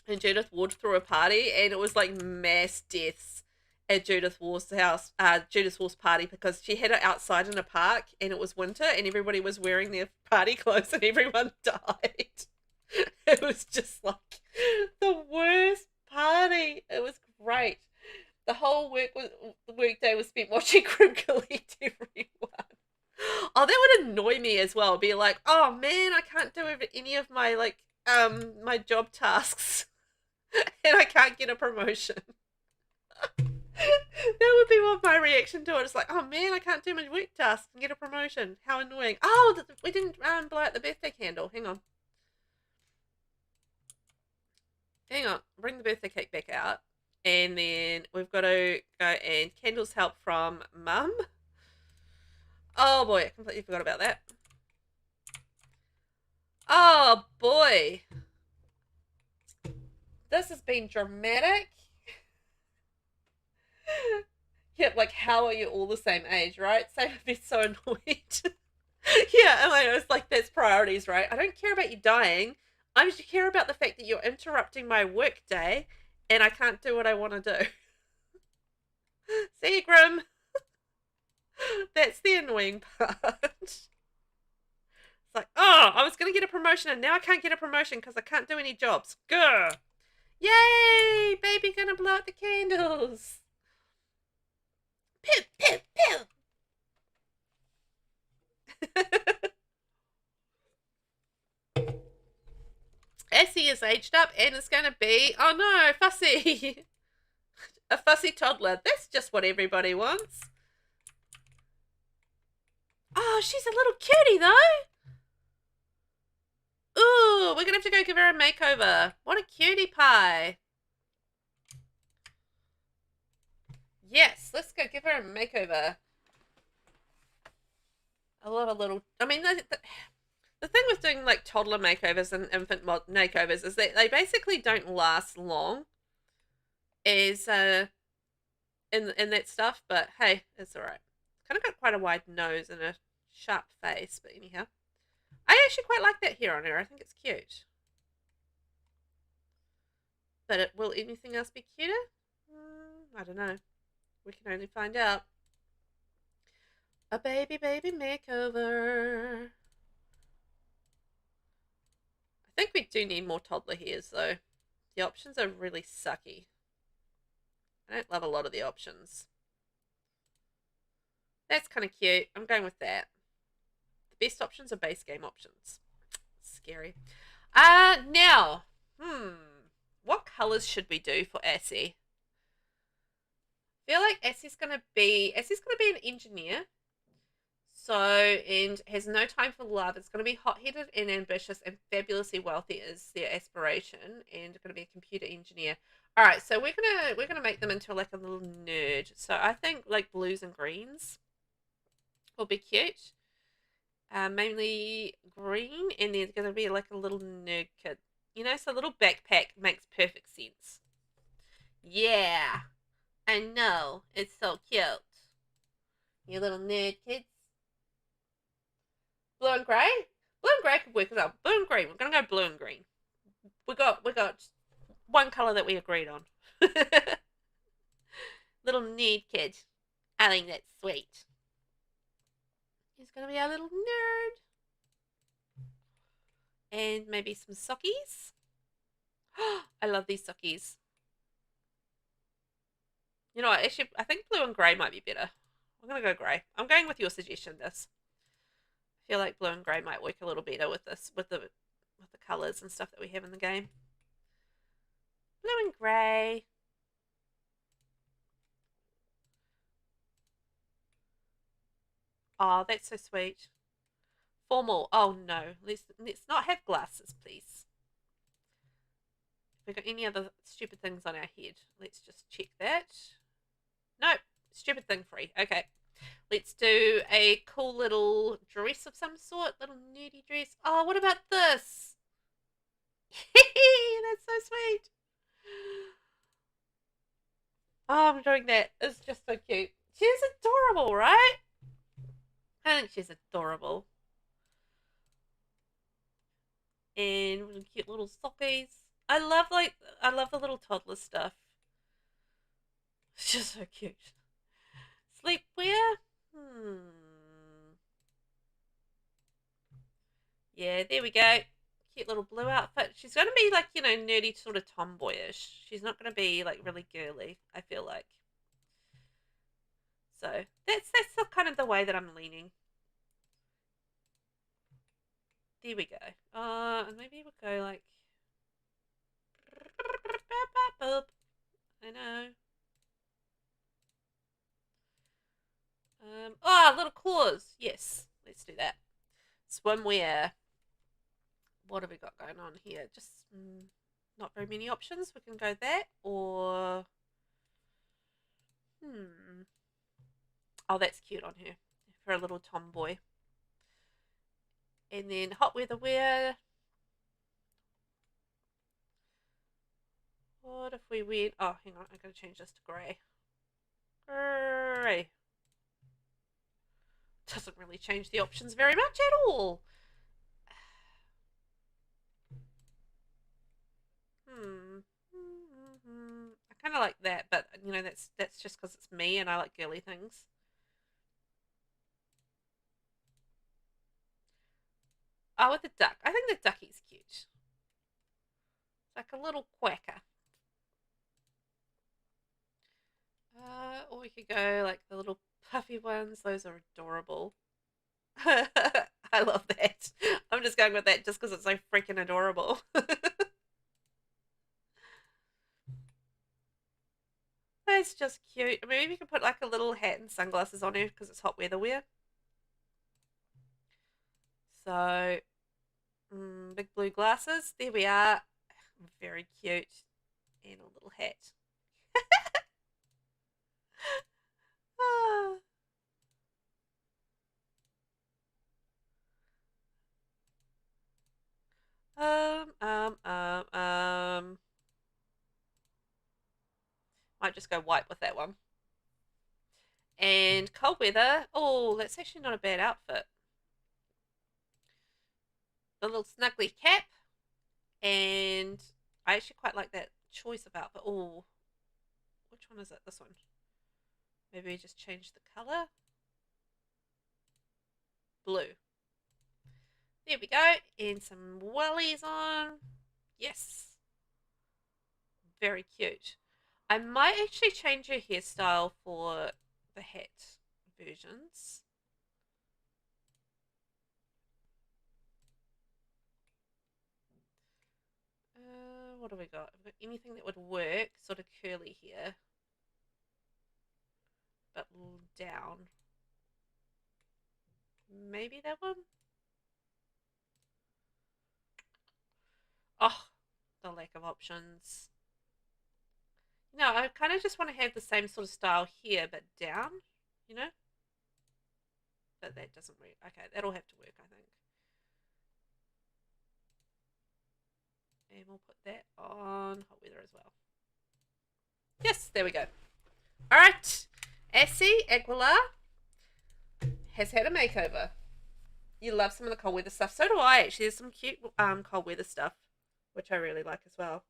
and Judith Ward threw a party, and it was like mass deaths at Judith Ward's house, Judith Ward's party, because she had it outside in a park, and it was winter, and everybody was wearing their party clothes, and everyone died. It was just like the worst party. It was great. The whole workday was spent watching Grim collect everyone. Oh, that would annoy me as well. Be like, oh man, I can't do any of my my job tasks, and I can't get a promotion. That would be what my reaction to it. It's like, oh man, I can't do my work tasks and get a promotion. How annoying! Oh, we didn't blow out the birthday candle. Hang on, hang on. Bring the birthday cake back out, and then we've got to go and candles help from Mum. Oh boy, I completely forgot about that. Oh boy. This has been dramatic. Yeah, like how are you all the same age, right? So I'd be so annoyed. Yeah, and I was like, that's priorities, right? I don't care about you dying. I just care about the fact that you're interrupting my work day and I can't do what I want to do. See you, Grim. That's the annoying part. It's like, oh, I was going to get a promotion and now I can't get a promotion because I can't do any jobs. Grr. Yay! Baby gonna blow out the candles. Pew, pew, pew. Essie is aged up and is going to be, oh no, fussy. A fussy toddler. That's just what everybody wants. Oh, she's a little cutie though. Ooh, we're going to have to go give her a makeover. What a cutie pie. Yes, let's go give her a makeover. I love a little, I mean, the thing with doing like toddler makeovers and infant makeovers is that they basically don't last long as in that stuff, but hey, it's all right. Kind of got quite a wide nose and a sharp face, but anyhow, I actually quite like that hair on her. I think it's cute. But will anything else be cuter? I don't know. We can only find out. A baby makeover. I think we do need more toddler hairs though. The options are really sucky. I don't love a lot of the options. That's kind of cute. I'm going with that. The best options are base game options. Scary. Now, what colors should we do for Essie? I feel like Essie's gonna be an engineer. So, and has no time for love. It's going to be hot-headed and ambitious and fabulously wealthy is their aspiration, and going to be a computer engineer. All right, so we're gonna make them into like a little nerd. So I think like blues and greens will be cute. Mainly green, and there's going to be like a little nerd kid. You know, so a little backpack makes perfect sense. Yeah, I know. It's so cute. You little nerd kids. Blue and grey? Blue and grey could work as well. Blue and green. We're gonna go blue and green. We got one colour that we agreed on. Little nerd kid. I think that's sweet. He's gonna be our little nerd. And maybe some sockies. I love these sockies. You know what? Actually, I think blue and grey might be better. I'm going to go grey. I'm going with your suggestion, this. I feel like blue and grey might work a little better with this, with the colours and stuff that we have in the game. Blue and grey. Oh, that's so sweet. Formal. Oh no, let's not have glasses, please. Have we got any other stupid things on our head? Let's just check that. Nope, stupid thing free. Okay, let's do a cool little dress of some sort, little nerdy dress. Oh, what about this? That's so sweet. Oh, I'm doing that. It's just so cute. She's adorable, right? I think she's adorable. And cute little sockies. I love the little toddler stuff. It's just so cute. Sleepwear? Yeah, there we go. Cute little blue outfit. She's gonna be like, you know, nerdy sort of tomboyish. She's not gonna be like really girly, I feel like. So that's the kind of the way that I'm leaning. There we go. And maybe we'll go like I know. Little claws. Yes, let's do that. Swimwear. What have we got going on here? Just not very many options. We can go that or oh, that's cute on her for a little tomboy. And then hot weather wear. What if we went? Oh, hang on. I'm going to change this to grey. Grey. Doesn't really change the options very much at all. I kind of like that, but you know that's just because it's me and I like girly things. Oh, with the duck. I think the duckie's cute. It's like a little quacker. Or we could go like the little puffy ones. Those are adorable. I love that. I'm just going with that just because it's so freaking adorable. That's just cute. I mean, maybe you can put like a little hat and sunglasses on her because it's hot weather wear. So, big blue glasses. There we are. Very cute. And a little hat. Ah. Might just go white with that one. And cold weather. Oh, that's actually not a bad outfit. The little snuggly cap. And I actually quite like that choice of outfit. Oh, which one is it? This one. Maybe just change the color. Blue. There we go. And some wellies on. Yes. Very cute. I might actually change her hairstyle for the hat versions. What have we got? Have we got anything that would work? Sort of curly here. But down. Maybe that one? Oh, the lack of options. No, I kind of just want to have the same sort of style here, but down, you know? But that doesn't work. Okay, that'll have to work, I think. And we'll put that on hot weather as well. Yes, there we go. All right. Essie Aguilar has had a makeover. You love some of the cold weather stuff. So do I, actually. There's some cute cold weather stuff, which I really like as well.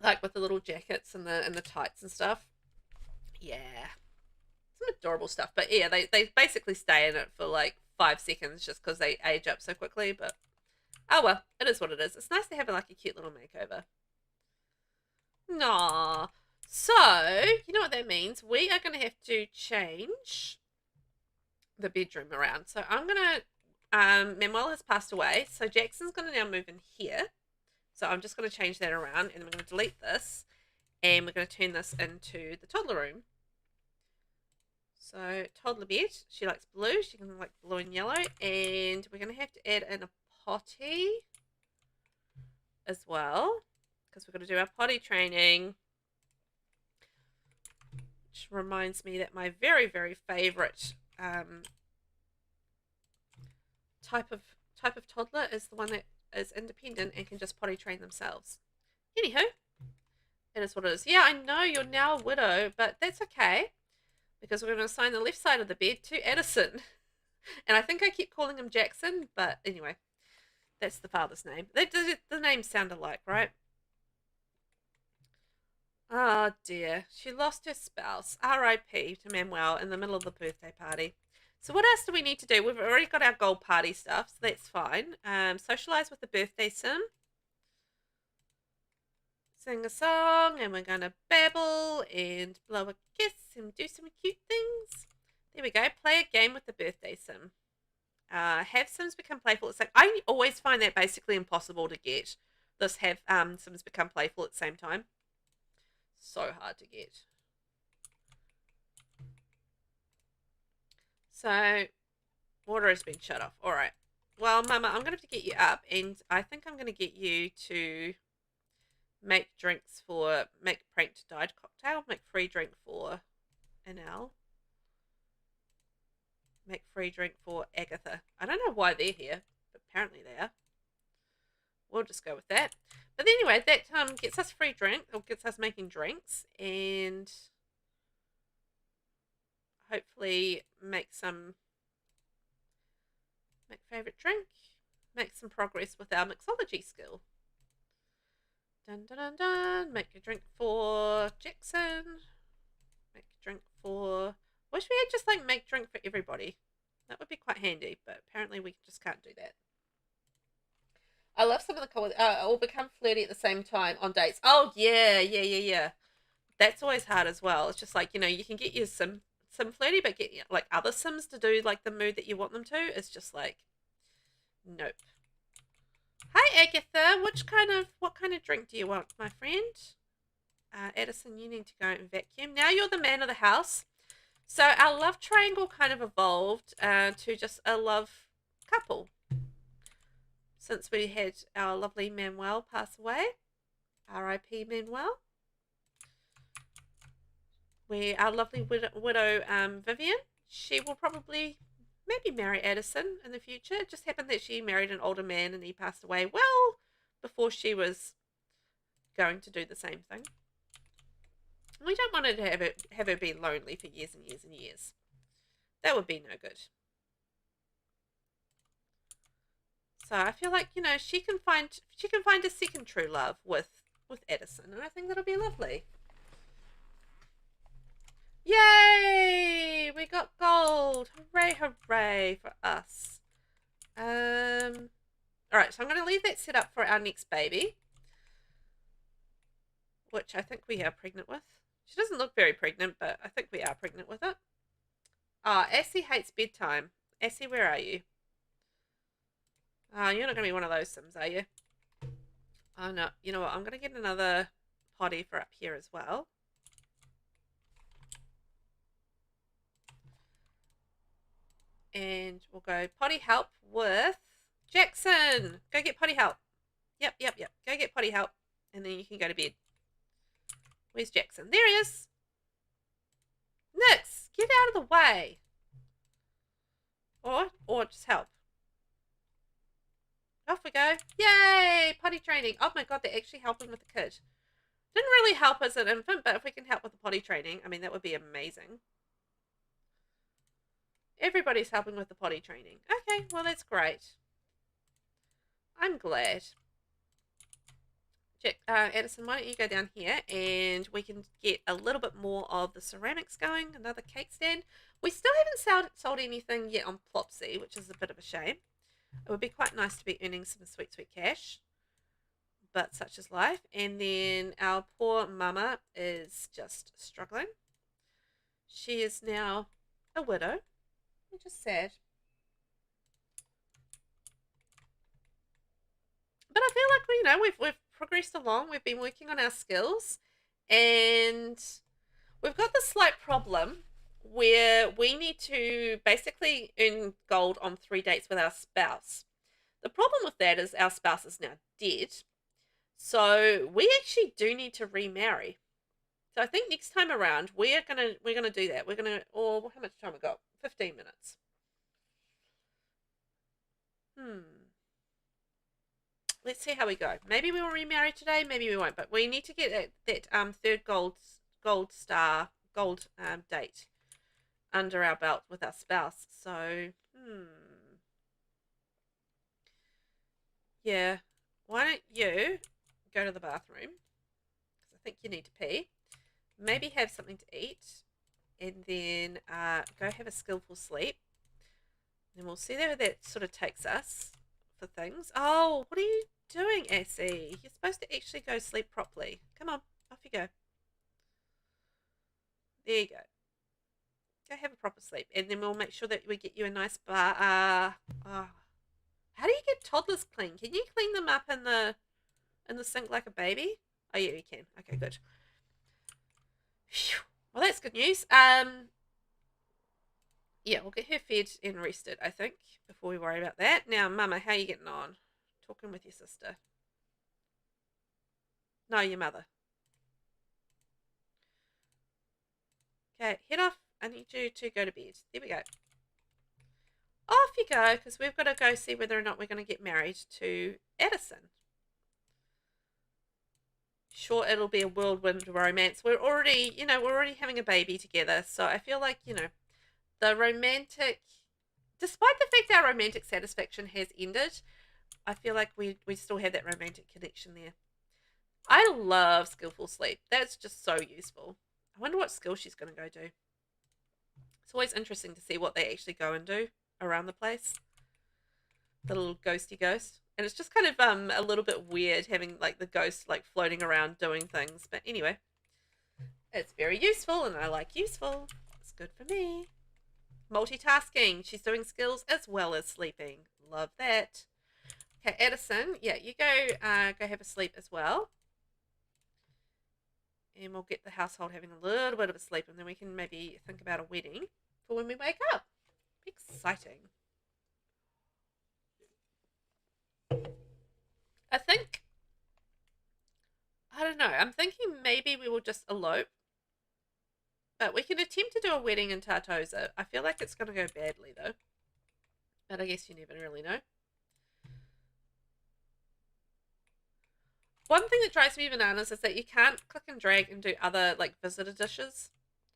Like with the little jackets and the tights and stuff. Yeah. Some adorable stuff. But yeah, they basically stay in it for like 5 seconds just because they age up so quickly, but oh well, it is what it is. It's nice to have like a cute little makeover. Nah. So, you know what that means? We are going to have to change the bedroom around. So I'm going to, Manuel has passed away, so Jackson's going to now move in here. So I'm just going to change that around, and we're going to delete this, and we're going to turn this into the toddler room. So toddler bed, she likes blue, she can like blue and yellow, and we're going to have to add in a potty as well, because we're going to do our potty training, which reminds me that my very, very favourite type of toddler is the one that is independent and can just potty train themselves. Anywho, it is what it is. Yeah, I know you're now a widow, but that's okay, because we're going to assign the left side of the bed to Addison. And I think I keep calling him Jackson, but anyway, that's the father's name. The names sound alike, right? Oh dear, she lost her spouse. R.I.P. to Manuel in the middle of the birthday party. So what else do we need to do? We've already got our gold party stuff, so that's fine. Socialize with the birthday sim. Sing a song, and we're going to babble and blow a kiss and do some cute things. There we go. Play a game with the birthday sim. Have Sims become playful. It's like, I always find that basically impossible to get. This have Sims become playful at the same time. So hard to get. So, water has been shut off. All right. Well, Mama, I'm going to have to get you up, and I think I'm going to get you to make drinks for, make pranked died cocktail, make free drink for Anel, make free drink for Agatha. I don't know why they're here, but apparently they are. We'll just go with that. But anyway, that gets us free drink, or gets us making drinks, and hopefully make favorite drink, make some progress with our mixology skill. Dun dun dun dun. Make a drink for Jackson. Make a drink for. Wish we had just like make drink for everybody. That would be quite handy, but apparently we just can't do that. I love some of the comments. All become flirty at the same time on dates. Oh yeah. That's always hard as well. It's just like, you know, you can get your sim flirty, but get like other sims to do like the mood that you want them to. It's just like, nope. Hi Agatha, what kind of drink do you want, my friend? Addison, you need to go and vacuum. Now you're the man of the house. So our love triangle kind of evolved to just a love couple. Since we had our lovely Manuel pass away. R.I.P. Manuel. Our lovely widow Vivian, she will probably maybe marry Addison in the future. It just happened that she married an older man and he passed away well before she was going to do the same thing. We don't want her to have her be lonely for years and years and years. That would be no good. So I feel like, you know, she can find a second true love with Addison, and I think that'll be lovely. Yay! We got gold! Hooray, hooray for us. Alright, so I'm going to leave that set up for our next baby, which I think we are pregnant with. She doesn't look very pregnant, but I think we are pregnant with it. Assie hates bedtime. Assie, where are you? You're not going to be one of those Sims, are you? Oh, no. You know what? I'm going to get another potty for up here as well. And we'll go potty help with Jackson. Go get potty help. Yep. Go get potty help. And then you can go to bed. Where's Jackson? There he is. Nix, get out of the way. Or just help. Off we go. Yay! Potty training. Oh my god, they're actually helping with the kid. Didn't really help as an infant, but if we can help with the potty training, I mean, that would be amazing. Everybody's helping with the potty training. Okay, well, that's great. I'm glad. Addison, why don't you go down here and we can get a little bit more of the ceramics going. Another cake stand. We still haven't sold anything yet on Plopsy, which is a bit of a shame. It would be quite nice to be earning some sweet, sweet cash, but such is life. And then our poor mama is just struggling. She is now a widow, which is sad. But I feel like we've progressed along. We've been working on our skills, and we've got this slight problem where we need to basically earn gold on 3 dates with our spouse. The problem with that is our spouse is now dead, so we actually do need to remarry. So I think next time around we're gonna do that. We're gonna. Or how much time we got? 15 minutes. Let's see how we go. Maybe we'll remarry today. Maybe we won't. But we need to get that third gold star gold date under our belt with our spouse. So yeah. Why don't you go to the bathroom? Because I think you need to pee. Maybe have something to eat, and then go have a skillful sleep. And we'll see where that sort of takes us for things. Oh, what are you doing, Essie? You're supposed to actually go sleep properly. Come on, off you go. There you go. Go have a proper sleep, and then we'll make sure that we get you a nice bar. How do you get toddlers clean? Can you clean them up in the sink like a baby? Oh yeah, you can. Okay, good. Whew. Well, that's good news. Yeah, we'll get her fed and rested, I think, before we worry about that. Now, Mama, how are you getting on? Talking with your sister. No, your mother. Okay, head off. I need you to go to bed. There we go. Off you go, because we've got to go see whether or not we're going to get married to Addison. Sure, it'll be a whirlwind romance. We're already having a baby together, so I feel like, the romantic, despite the fact our romantic satisfaction has ended, I feel like we still have that romantic connection there. I love skillful sleep. That's just so useful. I wonder what skill she's going to go do. It's always interesting to see what they actually go and do around the place. The little ghosty ghost. And it's just kind of a little bit weird having like the ghost like floating around doing things. But anyway, it's very useful, and I like useful. It's good for me. Multitasking. She's doing skills as well as sleeping. Love that. Okay, Addison, yeah, you go have a sleep as well. And we'll get the household having a little bit of a sleep, and then we can maybe think about a wedding for when we wake up. Exciting. I don't know. I'm thinking maybe we will just elope. But we can attempt to do a wedding in Tartosa. I feel like it's going to go badly, though. But I guess you never really know. One thing that drives me bananas is that you can't click and drag and do other, like, visitor dishes.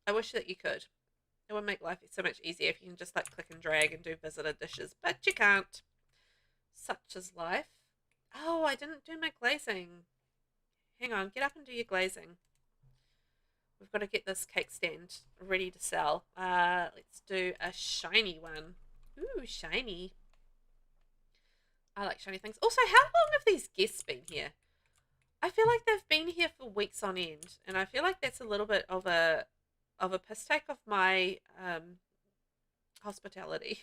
I wish that you could. It would make life so much easier if you can just, like, click and drag and do visitor dishes. But you can't. Such is life. Oh, I didn't do my glazing. Hang on. Get up and do your glazing. We've got to get this cake stand ready to sell. Let's do a shiny one. Ooh, shiny. I like shiny things. Also, how long have these guests been here? I feel like they've been here for weeks on end, and I feel like that's a little bit of a piss take of my hospitality.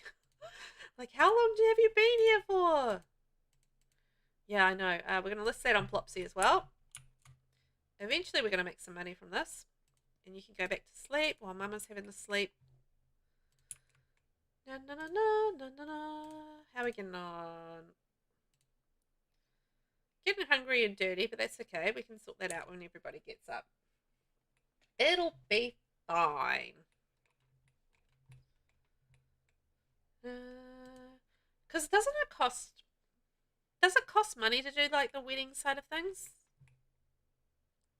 Like, how long have you been here for? Yeah, I know. We're going to list that on Plopsy as well. Eventually, we're going to make some money from this. And you can go back to sleep while Mama's having the sleep. Na na na na na na na. How are we getting on? Getting hungry and dirty, but that's okay. We can sort that out when everybody gets up. It'll be fine. Because does it cost money to do like the wedding side of things?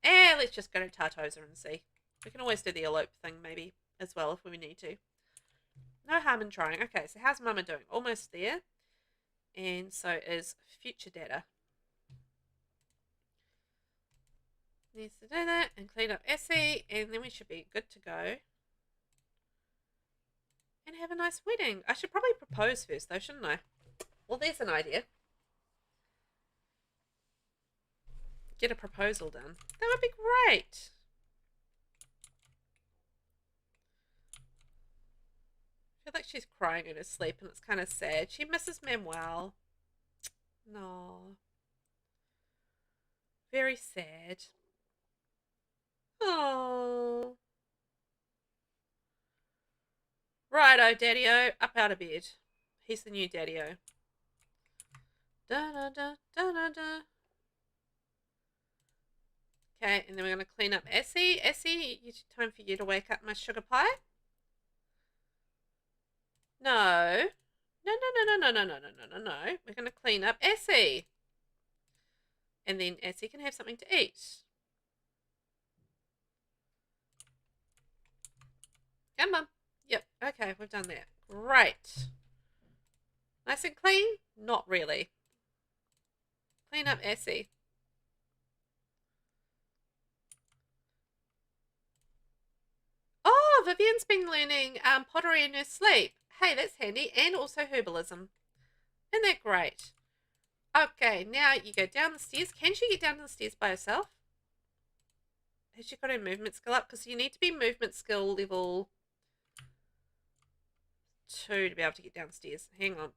Let's just go to Tartosa and see. We can always do the elope thing maybe as well if we need to. No harm in trying. Okay, so how's Mama doing? Almost there. And so is future data. Needs to do that and clean up Essie, and then we should be good to go. and have a nice wedding. I should probably propose first, though, shouldn't I? Well, there's an idea. Get a proposal done. That would be great. I feel like she's crying in her sleep, and it's kind of sad. She misses Manuel. No. Very sad. Oh. Righto, Daddy-O. Up out of bed. He's the new Daddy-O. Da-da-da, da-da-da. Okay, and then we're going to clean up Essie. Essie, it's time for you to wake up, my sugar pie. No. No, no, no, no, no, no, no, no, no, no, no. We're going to clean up Essie. And then Essie can have something to eat. Come on. Yep, okay, we've done that. Great. Nice and clean? Not really. Clean up Essie. Oh, Vivian's been learning pottery in her sleep. Hey, that's handy. And also herbalism. Isn't that great? Okay, now you go down the stairs. Can she get down the stairs by herself? Has she got her movement skill up? Because you need to be movement skill level 2 to be able to get downstairs. Hang on.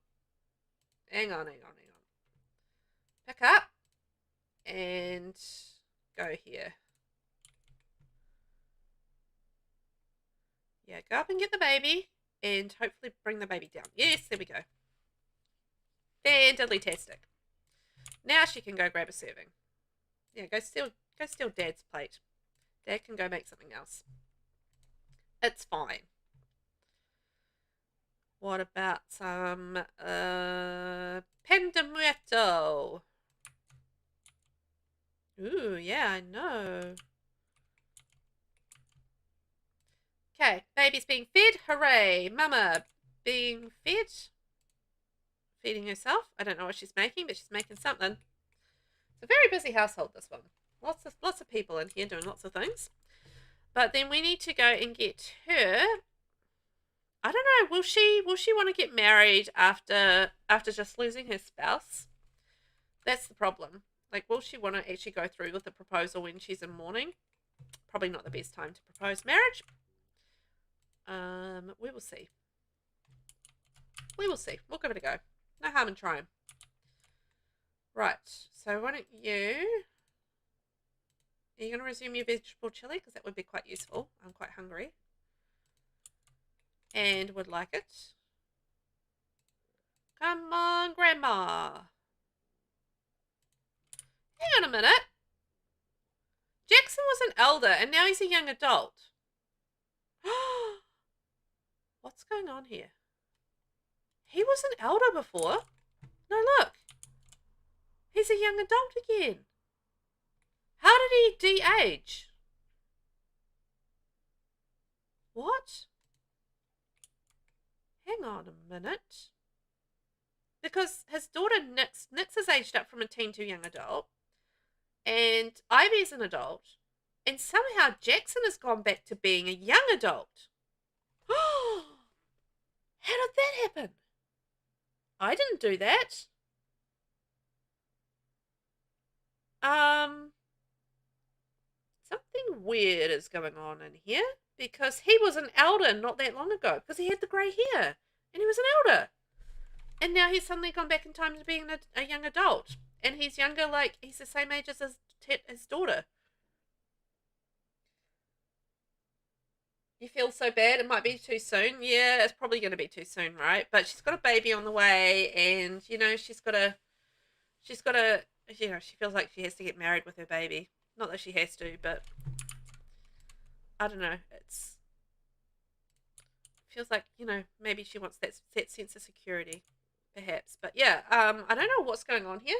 Hang on, hang on, hang on. Pick up. And go here. Yeah, go up and get the baby. And hopefully bring the baby down. Yes, there we go. Fantastic. Now she can go grab a serving. Yeah, go steal Dad's plate. Dad can go make something else. It's fine. What about some pan de muerto? Ooh, yeah, I know. Okay, baby's being fed. Hooray. Mama being fed. Feeding herself. I don't know what she's making, but she's making something. It's a very busy household, this one. Lots of people in here doing lots of things. But then we need to go and get her. I don't know. Will she want to get married after just losing her spouse? That's the problem. Like, will she want to actually go through with the proposal when she's in mourning? Probably not the best time to propose marriage. We will see. We will see. We'll give it a go. No harm in trying. Right. So why don't you... Are you going to resume your vegetable chili? Because that would be quite useful. I'm quite hungry. And would like it. Come on, Grandma. Hang on a minute. Jackson was an elder and now he's a young adult. What's going on here? He was an elder before. No, look. He's a young adult again. How did he de-age? What? Hang on a minute. Because his daughter Nix has aged up from a teen to young adult. And Ivy's an adult. And somehow Jackson has gone back to being a young adult. How did that happen? I didn't do that. Something weird is going on in here. Because he was an elder not that long ago. Because he had the grey hair. And he was an elder. And now he's suddenly gone back in time to being a young adult. And he's younger, like, he's the same age as his daughter. You feel so bad? It might be too soon. Yeah, it's probably going to be too soon, right? But she's got a baby on the way, and, you know, she's got to, you know, she feels like she has to get married with her baby. Not that she has to, but I don't know. Feels like, you know, maybe she wants that sense of security, perhaps. But yeah, I don't know what's going on here.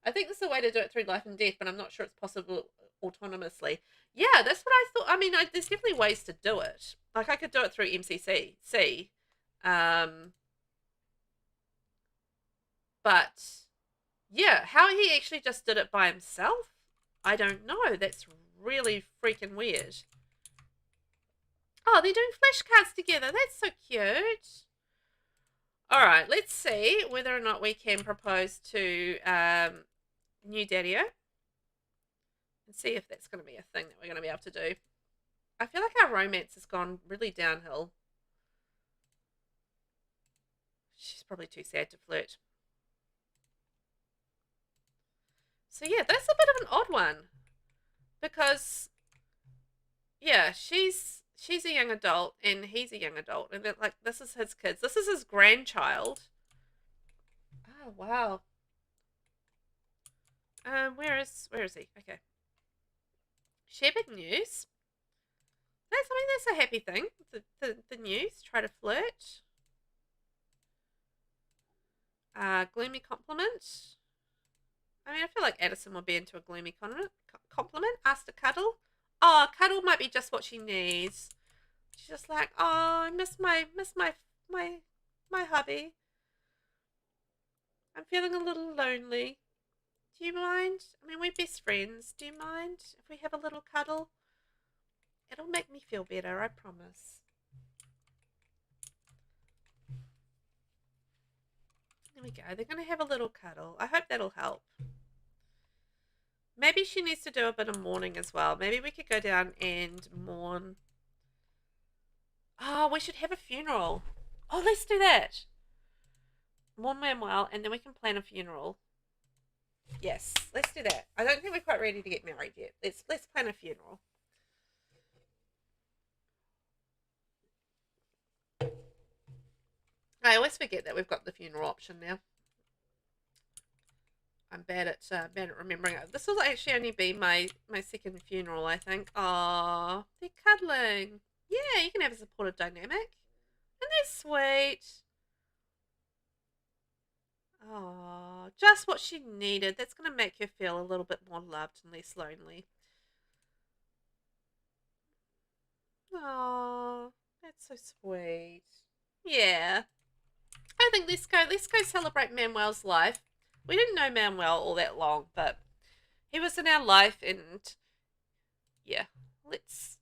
I think there's a way to do it through life and death, but I'm not sure it's possible autonomously. Yeah, that's what I thought. I mean, there's definitely ways to do it. Like, I could do it through MCC. But, yeah, how he actually just did it by himself, I don't know. That's really freaking weird. Oh, they're doing flashcards together. That's so cute. All right, let's see whether or not we can propose to new daddy and see if that's going to be a thing that we're going to be able to do. I feel like our romance has gone really downhill. She's probably too sad to flirt. So yeah, that's a bit of an odd one because yeah, she's a young adult and he's a young adult, and that like this is his kids. This is his grandchild. Oh wow. Where is he? Okay. Share big news. That's a happy thing. The news. Try to flirt. Gloomy compliment. I mean, I feel like Addison would be into a gloomy compliment. Ask to cuddle. Oh, cuddle might be just what she needs. She's just like, oh, I my my hubby. I'm feeling a little lonely. Do you mind? I mean, we're best friends. Do you mind if we have a little cuddle? It'll make me feel better, I promise. There we go. They're going to have a little cuddle. I hope that'll help. Maybe she needs to do a bit of mourning as well. Maybe we could go down and mourn. Oh, we should have a funeral. Oh, let's do that. Mourn Manuel, and then we can plan a funeral. Yes, let's do that. I don't think we're quite ready to get married yet. Let's plan a funeral. I always forget that we've got the funeral option now. I'm bad at remembering it. This will actually only be my second funeral, I think. Oh, they're cuddling. Yeah, you can have a supportive dynamic. And they're sweet. Oh, just what she needed. That's going to make her feel a little bit more loved and less lonely. Oh, that's so sweet. Yeah. I think let's go celebrate Manuel's life. We didn't know Manuel all that long, but he was in our life, and yeah, let's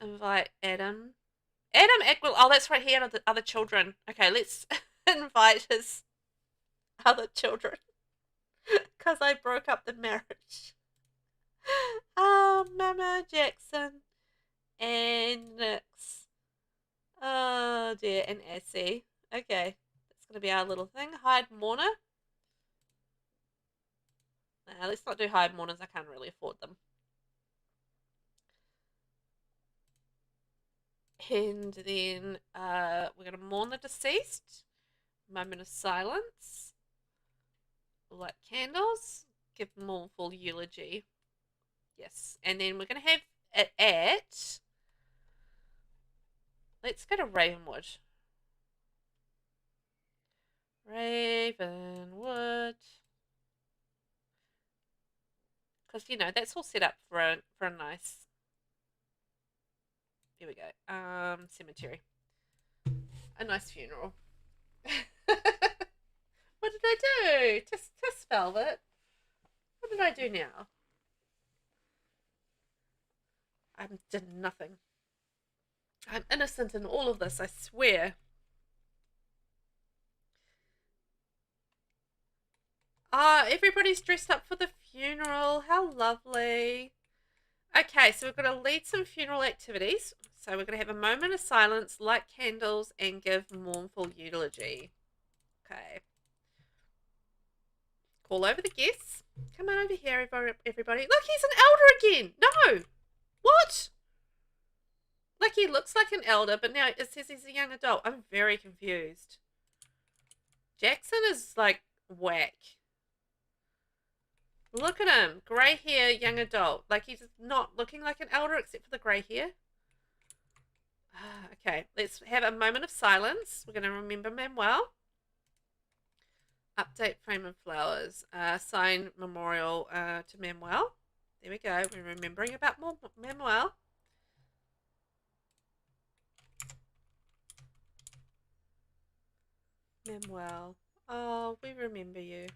invite Adam. Adam Eckwell. Oh, that's right. He had other children. Okay, let's invite his other children because I broke up the marriage. Mama Jackson and Nix. Oh dear, and Essie. Okay, that's gonna be our little thing. Hyde Mourner. Nah, let's not do Hyde Mourners. I can't really afford them. And then we're gonna mourn the deceased. Moment of silence. Light candles. Give mournful eulogy. Yes, and then we're gonna have it at. Let's go to Ravenwood. Ravenwood. Because, you know, that's all set up for a nice. Here we go. Cemetery. A nice funeral. What did I do? Just Velvet. What did I do now? I did nothing. I'm innocent in all of this, I swear. Everybody's dressed up for the funeral. How lovely. Okay, so we're going to lead some funeral activities. So we're going to have a moment of silence, light candles, and give mournful eulogy. Okay. Call over the guests. Come on over here, everybody. Look, he's an elder again. No. What? Like, he looks like an elder, but now it says he's a young adult. I'm very confused. Jackson is, like, whack. Look at him. Grey hair, young adult. Like, he's not looking like an elder except for the grey hair. Okay, let's have a moment of silence. We're going to remember Manuel. Update frame of flowers. Sign memorial to Manuel. There we go. We're remembering about Manuel. Manuel. Oh, we remember you.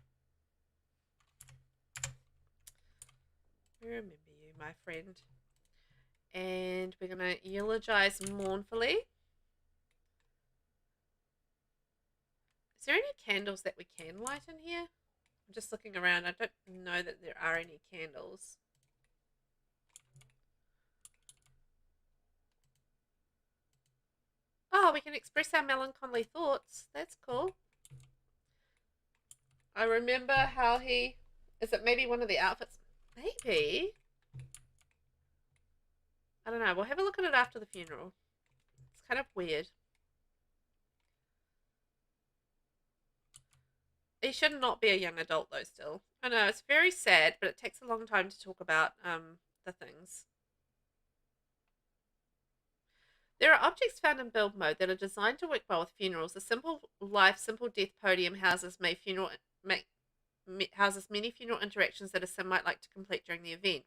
We remember you, my friend. And we're going to eulogize mournfully. Is there any candles that we can light in here? I'm just looking around. I don't know that there are any candles. Oh, we can express our melancholy thoughts. That's cool. I remember how he... Is it maybe one of the outfits? Maybe. I don't know. We'll have a look at it after the funeral. It's kind of weird. He should not be a young adult, though, still. I know, it's very sad, but it takes a long time to talk about the things. There are objects found in build mode that are designed to work well with funerals. The Simple Life, Simple Death podium houses houses many funeral interactions that a sim might like to complete during the event.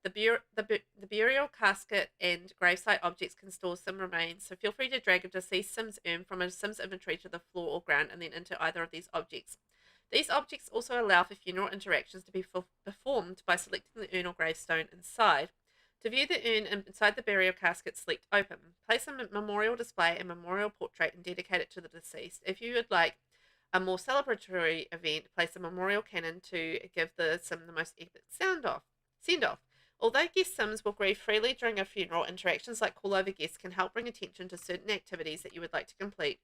The burial casket and gravesite objects can store sim remains, so feel free to drag a deceased sim's urn from a sim's inventory to the floor or ground and then into either of these objects. These objects also allow for funeral interactions to be performed by selecting the urn or gravestone inside. To view the urn inside the burial casket, select Open. Place a memorial display and memorial portrait and dedicate it to the deceased. If you would like a more celebratory event, place a memorial cannon to give the sim the most epic send-off. Although guest sims will grieve freely during a funeral, interactions like call-over guests can help bring attention to certain activities that you would like to complete.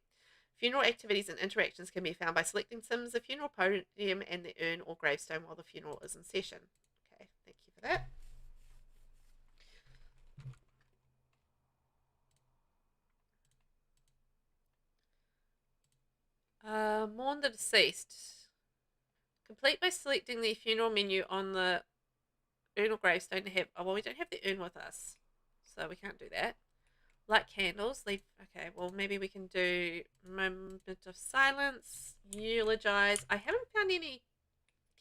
Funeral activities and interactions can be found by selecting sims, the funeral podium, and the urn or gravestone while the funeral is in session. Okay, thank you for that. Mourn the deceased. Complete by selecting the funeral menu on the urn or gravestone to have... Oh, well, we don't have the urn with us, so we can't do that. Light candles. Leave. Okay, well, maybe we can do moment of silence, eulogize. I haven't found any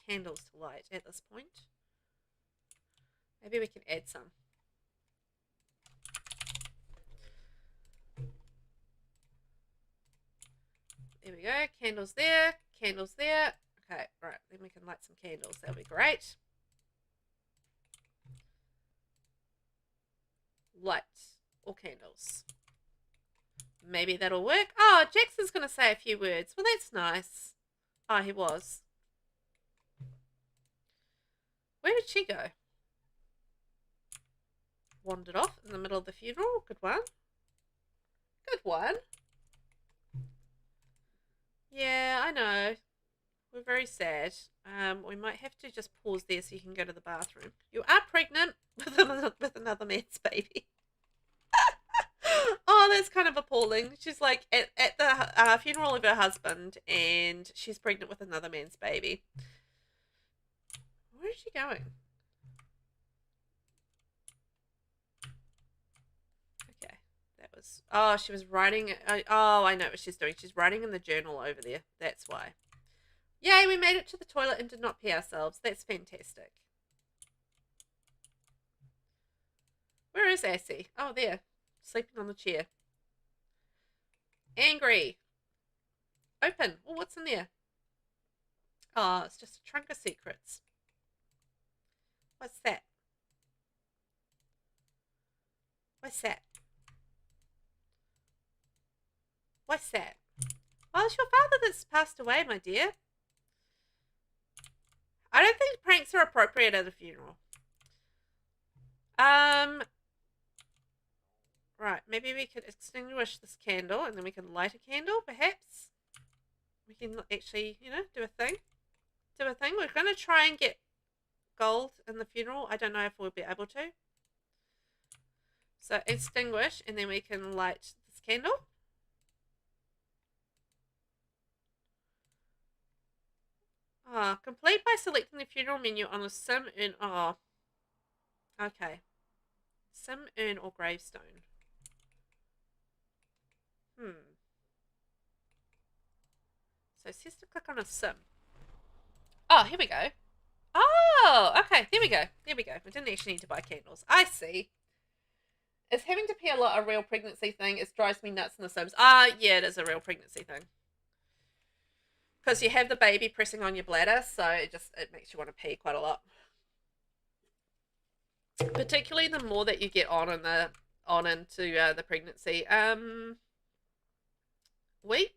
candles to light at this point. Maybe we can add some. There we go. Candles there. Candles there. Okay, right. Then we can light some candles. That'll be great. Light or candles. Maybe that'll work. Oh, Jackson's going to say a few words. Well, that's nice. Oh, he was. Where did she go? Wandered off in the middle of the funeral. Good one. Good one. Yeah, I know. We're very sad. We might have to just pause there so you can go to the bathroom. You are pregnant with another man's baby. Oh, that's kind of appalling. She's like at the funeral of her husband, and she's pregnant with another man's baby. Where is she going? Okay, that was... Oh, she was writing... Oh, I know what she's doing. She's writing in the journal over there. That's why. Yay, we made it to the toilet and did not pee ourselves. That's fantastic. Where is Assie? Oh, there. Sleeping on the chair. Angry. Open. Oh, what's in there? Oh, it's just a trunk of secrets. What's that? What's that? What's that? Oh, it's your father that's passed away, my dear. I don't think pranks are appropriate at a funeral. Right, maybe we could extinguish this candle and then we can light a candle, perhaps. We can actually, you know, do a thing. We're going to try and get gold in the funeral. I don't know if we'll be able to. So extinguish, and then we can light this candle. Complete by selecting the funeral menu on the sim urn. Oh, okay. Sim urn or gravestone. So it says to click on a sim. Oh, here we go. Oh, okay. There we go. There we go. We didn't actually need to buy candles. I see. Is having to pee a lot a real pregnancy thing? It drives me nuts in the Sims. Yeah, it is a real pregnancy thing. Because you have the baby pressing on your bladder, so it makes you want to pee quite a lot. particularly the more that you get on into the pregnancy. Weep.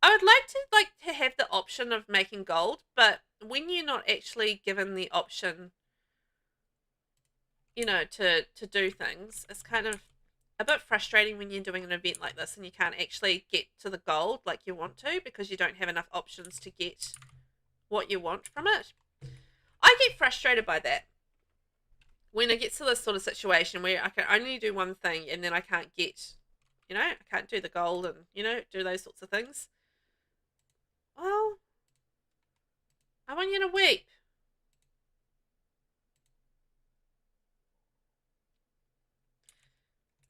I would like to have the option of making gold, but when you're not actually given the option, to do things, it's kind of a bit frustrating when you're doing an event like this and you can't actually get to the gold like you want to because you don't have enough options to get what you want from it. I get frustrated by that when it gets to this sort of situation where I can only do one thing and then I can't get, I can't do the gold and, do those sorts of things. Well, I want you to weep.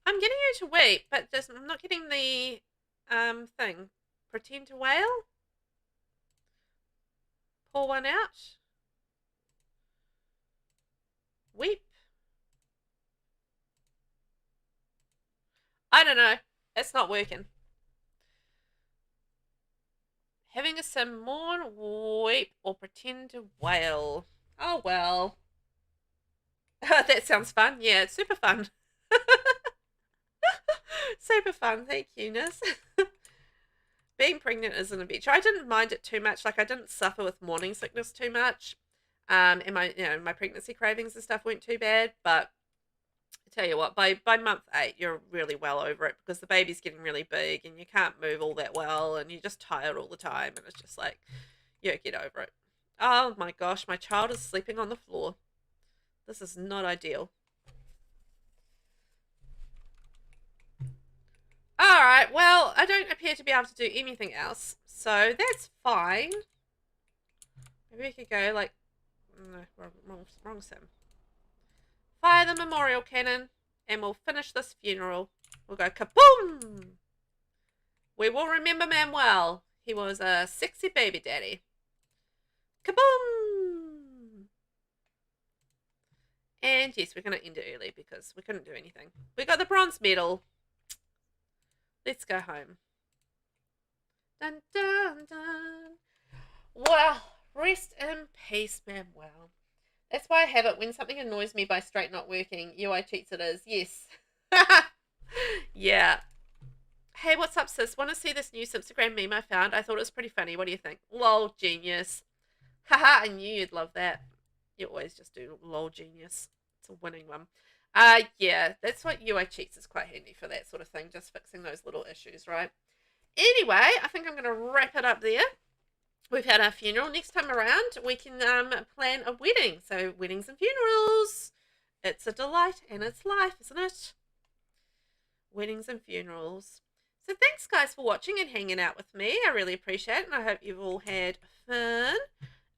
I'm getting you to weep, but I'm not getting the thing. Pretend to wail. Pour one out. Weep. I don't know. It's not working. Having a sim, mourn, weep, or pretend to wail. Oh well. That sounds fun. Yeah, it's super fun. Super fun. Thank you, Eunice. Being pregnant isn't a bitch. I didn't mind it too much. Like I didn't suffer with morning sickness too much. And my pregnancy cravings and stuff weren't too bad. But I tell you what, by month 8, you're really well over it because the baby's getting really big and you can't move all that well and you're just tired all the time and it's just like, yeah, get over it. Oh my gosh, my child is sleeping on the floor. This is not ideal. Alright, well, I don't appear to be able to do anything else, so that's fine. Maybe we could go like, no, wrong sim. Fire the memorial cannon, and we'll finish this funeral. We'll go kaboom! We will remember Manuel. He was a sexy baby daddy. Kaboom! And yes, we're going to end it early because we couldn't do anything. We got the bronze medal. Let's go home. Dun dun dun. Well, rest in peace, Manuel. That's why I have it. When something annoys me by straight not working, UI cheats it is. Yes. Yeah. Hey, what's up, sis? Want to see this new Instagram meme I found? I thought it was pretty funny. What do you think? Lol, genius. Haha, I knew you'd love that. You always just do lol, genius. It's a winning one. Yeah, that's what UI cheats is quite handy for that sort of thing. Just fixing those little issues, right? Anyway, I think I'm going to wrap it up there. We've had our funeral. Next time around, we can plan a wedding. So, weddings and funerals. It's a delight and it's life, isn't it? Weddings and funerals. So, thanks, guys, for watching and hanging out with me. I really appreciate it, and I hope you've all had fun.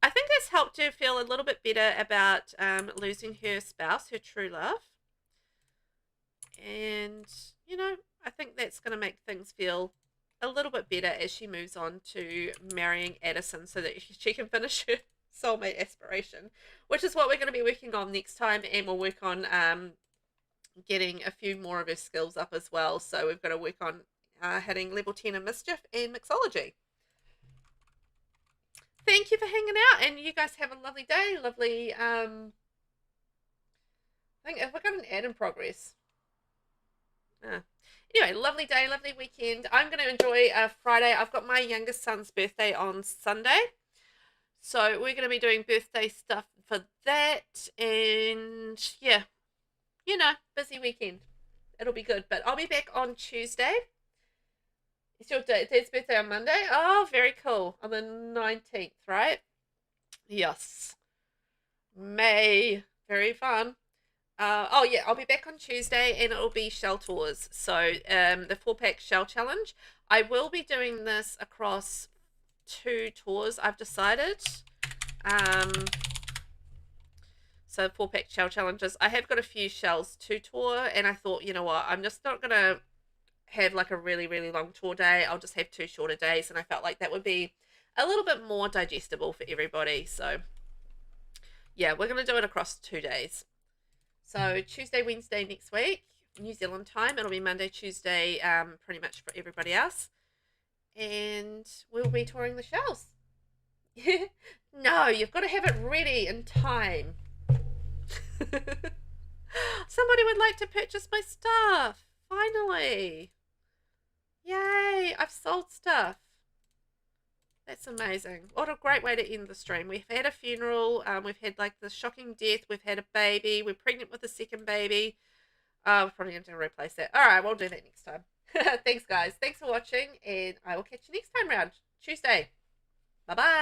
I think that's helped her feel a little bit better about losing her spouse, her true love. And, I think that's going to make things feel a little bit better as she moves on to marrying Addison so that she can finish her soulmate aspiration, which is what we're going to be working on next time, and we'll work on getting a few more of her skills up as well. So we've got to work on hitting level 10 in Mischief and Mixology. Thank you for hanging out, and you guys have a lovely day. Lovely, I think, have we got an ad in progress? Anyway, lovely day, lovely weekend. I'm going to enjoy Friday. I've got my youngest son's birthday on Sunday. So we're going to be doing birthday stuff for that. And yeah, busy weekend. It'll be good. But I'll be back on Tuesday. It's your dad's birthday on Monday. Oh, very cool. On the 19th, right? Yes. May. Very fun. Oh yeah, I'll be back on Tuesday and it'll be shell tours. So the 4-pack shell challenge. I will be doing this across 2 tours, I've decided. So 4-pack shell challenges. I have got a few shells to tour, and I thought, you know what, I'm just not gonna have like a really, really long tour day. I'll just have 2 shorter days, and I felt like that would be a little bit more digestible for everybody. So yeah, we're gonna do it across 2 days. So Tuesday, Wednesday next week, New Zealand time. It'll be Monday, Tuesday, pretty much for everybody else. And we'll be touring the shells. No, you've got to have it ready in time. Somebody would like to purchase my stuff. Finally. Yay, I've sold stuff. That's amazing. What a great way to end the stream. We've had a funeral. We've had like the shocking death. We've had a baby. We're pregnant with a second baby. We're probably going to replace that. All right, we'll do that next time. Thanks, guys. Thanks for watching, and I will catch you next time round, Tuesday. Bye-bye.